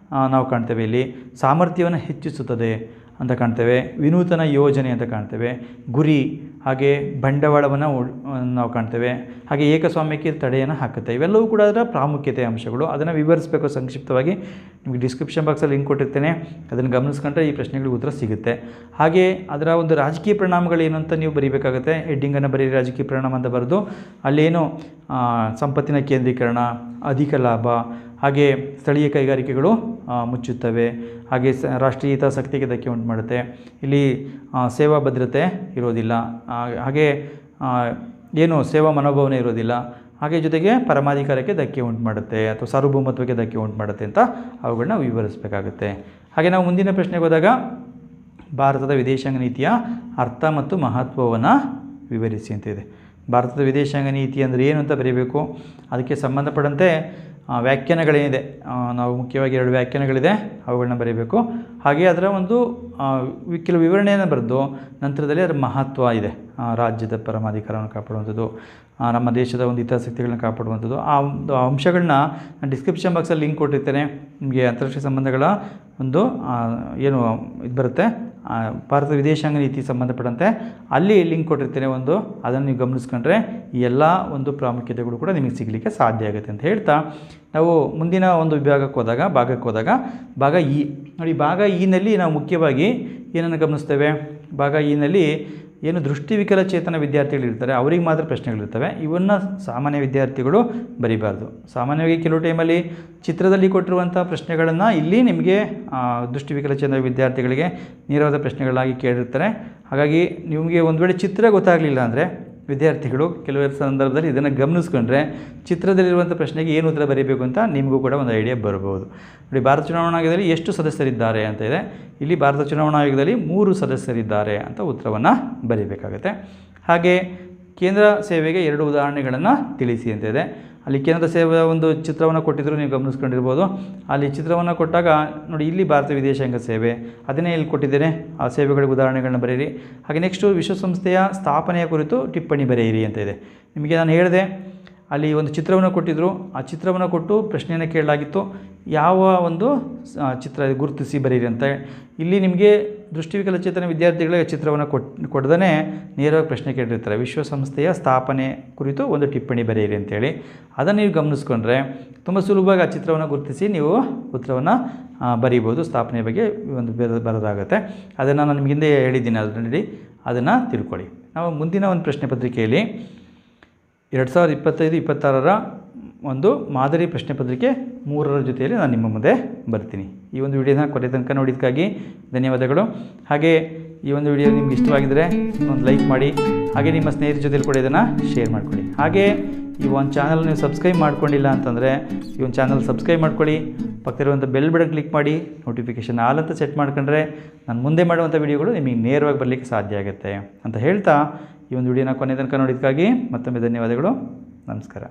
ನಾವು ಕಾಣ್ತೇವೆ, ಇಲ್ಲಿ ಸಾಮರ್ಥ್ಯವನ್ನು ಹೆಚ್ಚಿಸುತ್ತದೆ ಅಂತ ಕಾಣ್ತೇವೆ, ವಿನೂತನ ಯೋಜನೆ ಅಂತ ಕಾಣ್ತೇವೆ, ಗುರಿ, ಹಾಗೆ ಬಂಡವಾಳವನ್ನು ನಾವು ಕಾಣ್ತೇವೆ, ಹಾಗೆ ಏಕಸ್ವಾಮ್ಯಕ್ಕೆ ತಡೆಯನ್ನು ಹಾಕುತ್ತೆ. ಇವೆಲ್ಲವೂ ಕೂಡ ಅದರ ಪ್ರಾಮುಖ್ಯತೆ ಅಂಶಗಳು. ಅದನ್ನು ವಿವರಿಸಬೇಕು ಸಂಕ್ಷಿಪ್ತವಾಗಿ. ನಿಮಗೆ ಡಿಸ್ಕ್ರಿಪ್ಷನ್ ಬಾಕ್ಸಲ್ಲಿ ಲಿಂಕ್ ಕೊಟ್ಟಿರ್ತೇನೆ, ಅದನ್ನು ಗಮನಿಸ್ಕೊಂಡ್ರೆ ಈ ಪ್ರಶ್ನೆಗಳಿಗೆ ಉತ್ತರ ಸಿಗುತ್ತೆ. ಹಾಗೆ ಅದರ ಒಂದು ರಾಜಕೀಯ ಪರಿಣಾಮಗಳೇನು ಅಂತ ನೀವು ಬರೀಬೇಕಾಗುತ್ತೆ. ಹೆಡ್ಡಿಂಗನ್ನು ಬರೀ ರಾಜಕೀಯ ಪರಿಣಾಮ ಅಂತ ಬರೆದು ಅಲ್ಲೇನು ಸಂಪತ್ತಿನ ಕೇಂದ್ರೀಕರಣ, ಅಧಿಕ ಲಾಭ, ಹಾಗೆ ಸ್ಥಳೀಯ ಕೈಗಾರಿಕೆಗಳು ಮುಚ್ಚುತ್ತವೆ, ಹಾಗೆ ರಾಷ್ಟ್ರೀಯ ಹಿತಾಸಕ್ತಿಗೆ ಧಕ್ಕೆ ಉಂಟು ಮಾಡುತ್ತೆ, ಇಲ್ಲಿ ಸೇವಾ ಭದ್ರತೆ ಇರೋದಿಲ್ಲ, ಹಾಗೆ ಏನು ಸೇವಾ ಮನೋಭಾವನೆ ಇರೋದಿಲ್ಲ, ಹಾಗೆ ಜೊತೆಗೆ ಪರಮಾಧಿಕಾರಕ್ಕೆ ಧಕ್ಕೆ ಉಂಟು ಮಾಡುತ್ತೆ ಅಥವಾ ಸಾರ್ವಭೌಮತ್ವಕ್ಕೆ ಧಕ್ಕೆ ಉಂಟು ಮಾಡುತ್ತೆ ಅಂತ ಅವುಗಳನ್ನ ವಿವರಿಸಬೇಕಾಗುತ್ತೆ. ಹಾಗೆ ನಾವು ಮುಂದಿನ ಪ್ರಶ್ನೆಗೆ ಹೋದಾಗ, ಭಾರತದ ವಿದೇಶಾಂಗ ನೀತಿಯ ಅರ್ಥ ಮತ್ತು ಮಹತ್ವವನ್ನು ವಿವರಿಸಿ ಅಂತಿದೆ. ಭಾರತದ ವಿದೇಶಾಂಗ ನೀತಿ ಅಂದರೆ ಏನು ಅಂತ ಬರೀಬೇಕು. ಅದಕ್ಕೆ ಸಂಬಂಧಪಟ್ಟಂತೆ ವ್ಯಾಖ್ಯಾನಗಳೇನಿದೆ, ನಾವು ಮುಖ್ಯವಾಗಿ 2 ವ್ಯಾಖ್ಯಾನಗಳಿದೆ, ಅವುಗಳನ್ನ ಬರೀಬೇಕು. ಹಾಗೆ ಅದರ ಒಂದು ಕೆಲವು ವಿವರಣೆಯನ್ನು ಬರೆದು ನಂತರದಲ್ಲಿ ಅದರ ಮಹತ್ವ ಇದೆ, ರಾಜ್ಯದ ಪರಮಾಧಿಕಾರವನ್ನು ಕಾಪಾಡುವಂಥದ್ದು, ನಮ್ಮ ದೇಶದ ಒಂದು ಹಿತಾಸಕ್ತಿಗಳನ್ನ ಕಾಪಾಡುವಂಥದ್ದು, ಆ ಒಂದು ಅಂಶಗಳನ್ನ ನಾನು ಡಿಸ್ಕ್ರಿಪ್ಷನ್ ಬಾಕ್ಸಲ್ಲಿ ಲಿಂಕ್ ಕೊಟ್ಟಿರ್ತೇನೆ. ನಿಮಗೆ ಅಂತಾರಾಷ್ಟ್ರೀಯ ಸಂಬಂಧಗಳ ಒಂದು ಏನು ಇದು ಬರುತ್ತೆ, ಭಾರತದ ವಿದೇಶಾಂಗ ನೀತಿ ಸಂಬಂಧಪಟ್ಟಂತೆ ಅಲ್ಲಿ ಲಿಂಕ್ ಕೊಟ್ಟಿರ್ತೇನೆ ಒಂದು, ಅದನ್ನು ನೀವು ಗಮನಿಸ್ಕೊಂಡ್ರೆ ಈ ಎಲ್ಲ ಒಂದು ಪ್ರಾಮುಖ್ಯತೆಗಳು ಕೂಡ ನಿಮಗೆ ಸಿಗಲಿಕ್ಕೆ ಸಾಧ್ಯ ಆಗುತ್ತೆ ಅಂತ ಹೇಳ್ತಾ, ನಾವು ಮುಂದಿನ ಒಂದು ಭಾಗಕ್ಕೆ ಹೋದಾಗ ಭಾಗ ಇ ನೋಡಿ. ಭಾಗ ಇನಲ್ಲಿ ನಾವು ಮುಖ್ಯವಾಗಿ ಏನನ್ನು ಗಮನಿಸ್ತೇವೆ, ಭಾಗ ಇನಲ್ಲಿ ಏನು ದೃಷ್ಟಿವಿಕಲಚೇತನ ವಿದ್ಯಾರ್ಥಿಗಳಿರ್ತಾರೆ ಅವರಿಗೆ ಮಾತ್ರ ಪ್ರಶ್ನೆಗಳಿರ್ತವೆ. ಇವನ್ನು ಸಾಮಾನ್ಯ ವಿದ್ಯಾರ್ಥಿಗಳು ಬರೀಬಾರ್ದು. ಸಾಮಾನ್ಯವಾಗಿ ಕೆಲವು ಟೈಮಲ್ಲಿ ಚಿತ್ರದಲ್ಲಿ ಕೊಟ್ಟಿರುವಂಥ ಪ್ರಶ್ನೆಗಳನ್ನು ಇಲ್ಲಿ ನಿಮಗೆ ದೃಷ್ಟಿವಿಕಲಚೇತನ ವಿದ್ಯಾರ್ಥಿಗಳಿಗೆ ನೇರವಾದ ಪ್ರಶ್ನೆಗಳಾಗಿ ಕೇಳಿರ್ತಾರೆ. ಹಾಗಾಗಿ ನಿಮಗೆ ಒಂದು ವೇಳೆ ಚಿತ್ರ ಗೊತ್ತಾಗಲಿಲ್ಲ ಅಂದರೆ ವಿದ್ಯಾರ್ಥಿಗಳು ಕೆಲವು ಸಂದರ್ಭದಲ್ಲಿ ಇದನ್ನು ಗಮನಿಸ್ಕೊಂಡ್ರೆ ಚಿತ್ರದಲ್ಲಿರುವಂಥ ಪ್ರಶ್ನೆಗೆ ಏನು ಉತ್ತರ ಬರೀಬೇಕು ಅಂತ ನಿಮಗೂ ಕೂಡ ಒಂದು ಐಡಿಯಾ ಬರ್ಬೋದು. ನೋಡಿ, ಭಾರತ ಚುನಾವಣಾ ಆಯೋಗದಲ್ಲಿ ಎಷ್ಟು ಸದಸ್ಯರಿದ್ದಾರೆ ಅಂತ ಇದೆ. ಇಲ್ಲಿ ಭಾರತ ಚುನಾವಣಾ ಆಯೋಗದಲ್ಲಿ 3 ಸದಸ್ಯರಿದ್ದಾರೆ ಅಂತ ಉತ್ತರವನ್ನು ಬರೀಬೇಕಾಗುತ್ತೆ. ಹಾಗೆ ಕೇಂದ್ರ ಸೇವೆಗೆ 2 ಉದಾಹರಣೆಗಳನ್ನು ತಿಳಿಸಿ ಅಂತ ಇದೆ. ಅಲ್ಲಿ ಕೇಂದ್ರ ಸೇವೆಯ ಒಂದು ಚಿತ್ರವನ್ನು ಕೊಟ್ಟಿದ್ದರು, ನೀವು ಗಮನಿಸ್ಕೊಂಡಿರ್ಬೋದು. ಅಲ್ಲಿ ಚಿತ್ರವನ್ನು ಕೊಟ್ಟಾಗ ನೋಡಿ, ಇಲ್ಲಿ ಭಾರತ ವಿದೇಶಾಂಗ ಸೇವೆ ಅದನ್ನೇ ಇಲ್ಲಿ ಕೊಟ್ಟಿದ್ದೇನೆ. ಆ ಸೇವೆಗಳಿಗೆ ಉದಾಹರಣೆಗಳನ್ನ ಬರೆಯಿರಿ. ಹಾಗೆ ನೆಕ್ಸ್ಟು ವಿಶ್ವಸಂಸ್ಥೆಯ ಸ್ಥಾಪನೆಯ ಕುರಿತು ಟಿಪ್ಪಣಿ ಬರೆಯಿರಿ ಅಂತ ಇದೆ. ನಿಮಗೆ ನಾನು ಹೇಳಿದೆ, ಅಲ್ಲಿ ಒಂದು ಚಿತ್ರವನ್ನು ಕೊಟ್ಟಿದ್ದರು, ಆ ಚಿತ್ರವನ್ನು ಕೊಟ್ಟು ಪ್ರಶ್ನೆಯನ್ನು ಕೇಳಲಾಗಿತ್ತು, ಯಾವ ಒಂದು ಚಿತ್ರ ಗುರುತಿಸಿ ಬರೀರಿ ಅಂತ. ಇಲ್ಲಿ ನಿಮಗೆ ದೃಷ್ಟಿವಿಕಲಚೇತನ ವಿದ್ಯಾರ್ಥಿಗಳಿಗೆ ಚಿತ್ರವನ್ನು ಕೊಡದೇ ನೇರವಾಗಿ ಪ್ರಶ್ನೆ ಕೇಳಿರ್ತಾರೆ. ವಿಶ್ವಸಂಸ್ಥೆಯ ಸ್ಥಾಪನೆ ಕುರಿತು ಒಂದು ಟಿಪ್ಪಣಿ ಬರೆಯಿರಿ ಅಂತೇಳಿ. ಅದನ್ನು ನೀವು ಗಮನಿಸ್ಕೊಂಡ್ರೆ ತುಂಬ ಸುಲಭವಾಗಿ ಆ ಚಿತ್ರವನ್ನು ಗುರುತಿಸಿ ನೀವು ಉತ್ತರವನ್ನು ಬರೀಬೋದು. ಸ್ಥಾಪನೆ ಬಗ್ಗೆ ಒಂದು ಬರೋದಾಗುತ್ತೆ. ಅದನ್ನು ನಾನು ನಿಮಗೆ ಹಿಂದೆ ಹೇಳಿದ್ದೀನಿ, ಅದರಲ್ಲಿ ಅದನ್ನು ತಿಳ್ಕೊಳ್ಳಿ. ನಾವು ಮುಂದಿನ ಒಂದು ಪ್ರಶ್ನೆ ಪತ್ರಿಕೆಯಲ್ಲಿ 2025-26 ಒಂದು ಮಾದರಿ ಪ್ರಶ್ನೆ ಪತ್ರಿಕೆ 3ರ ಜೊತೆಯಲ್ಲಿ ನಾನು ನಿಮ್ಮ ಮುಂದೆ ಬರ್ತೀನಿ. ಈ ಒಂದು ವಿಡಿಯೋನ ಕೊನೆ ತನಕ ನೋಡಿದ್ದಕ್ಕಾಗಿ ಧನ್ಯವಾದಗಳು. ಹಾಗೆ ಈ ಒಂದು ವಿಡಿಯೋ ನಿಮ್ಗೆ ಇಷ್ಟವಾಗಿದ್ದರೆ ಒಂದು ಲೈಕ್ ಮಾಡಿ, ಹಾಗೆ ನಿಮ್ಮ ಸ್ನೇಹಿತರ ಜೊತೆಲಿ ಕೂಡ ಇದನ್ನು ಶೇರ್ ಮಾಡ್ಕೊಳ್ಳಿ. ಹಾಗೆ ಈ ಒಂದು ಚಾನಲ್ ನೀವು ಸಬ್ಸ್ಕ್ರೈಬ್ ಮಾಡ್ಕೊಂಡಿಲ್ಲ ಅಂತಂದರೆ ಈ ಒಂದು ಚಾನಲ್ ಸಬ್ಸ್ಕ್ರೈಬ್ ಮಾಡ್ಕೊಳ್ಳಿ. ಪಕ್ಕದಲ್ಲಿರುವಂಥ ಬೆಲ್ ಬಟನ್ ಕ್ಲಿಕ್ ಮಾಡಿ, ನೋಟಿಫಿಕೇಷನ್ ಆಲ್ ಅಂತ ಸೆಟ್ ಮಾಡ್ಕೊಂಡ್ರೆ ನಾನು ಮುಂದೆ ಮಾಡುವಂಥ ವಿಡಿಯೋಗಳು ನಿಮಗೆ ನೇರವಾಗಿ ಬರಲಿಕ್ಕೆ ಸಾಧ್ಯ ಆಗುತ್ತೆ ಅಂತ ಹೇಳ್ತಾ ಈ ಒಂದು ವಿಡಿಯೋನ ಕೊನೆ ತನಕ ನೋಡಿದ್ದಕ್ಕಾಗಿ ಮತ್ತೊಮ್ಮೆ ಧನ್ಯವಾದಗಳು. ನಮಸ್ಕಾರ.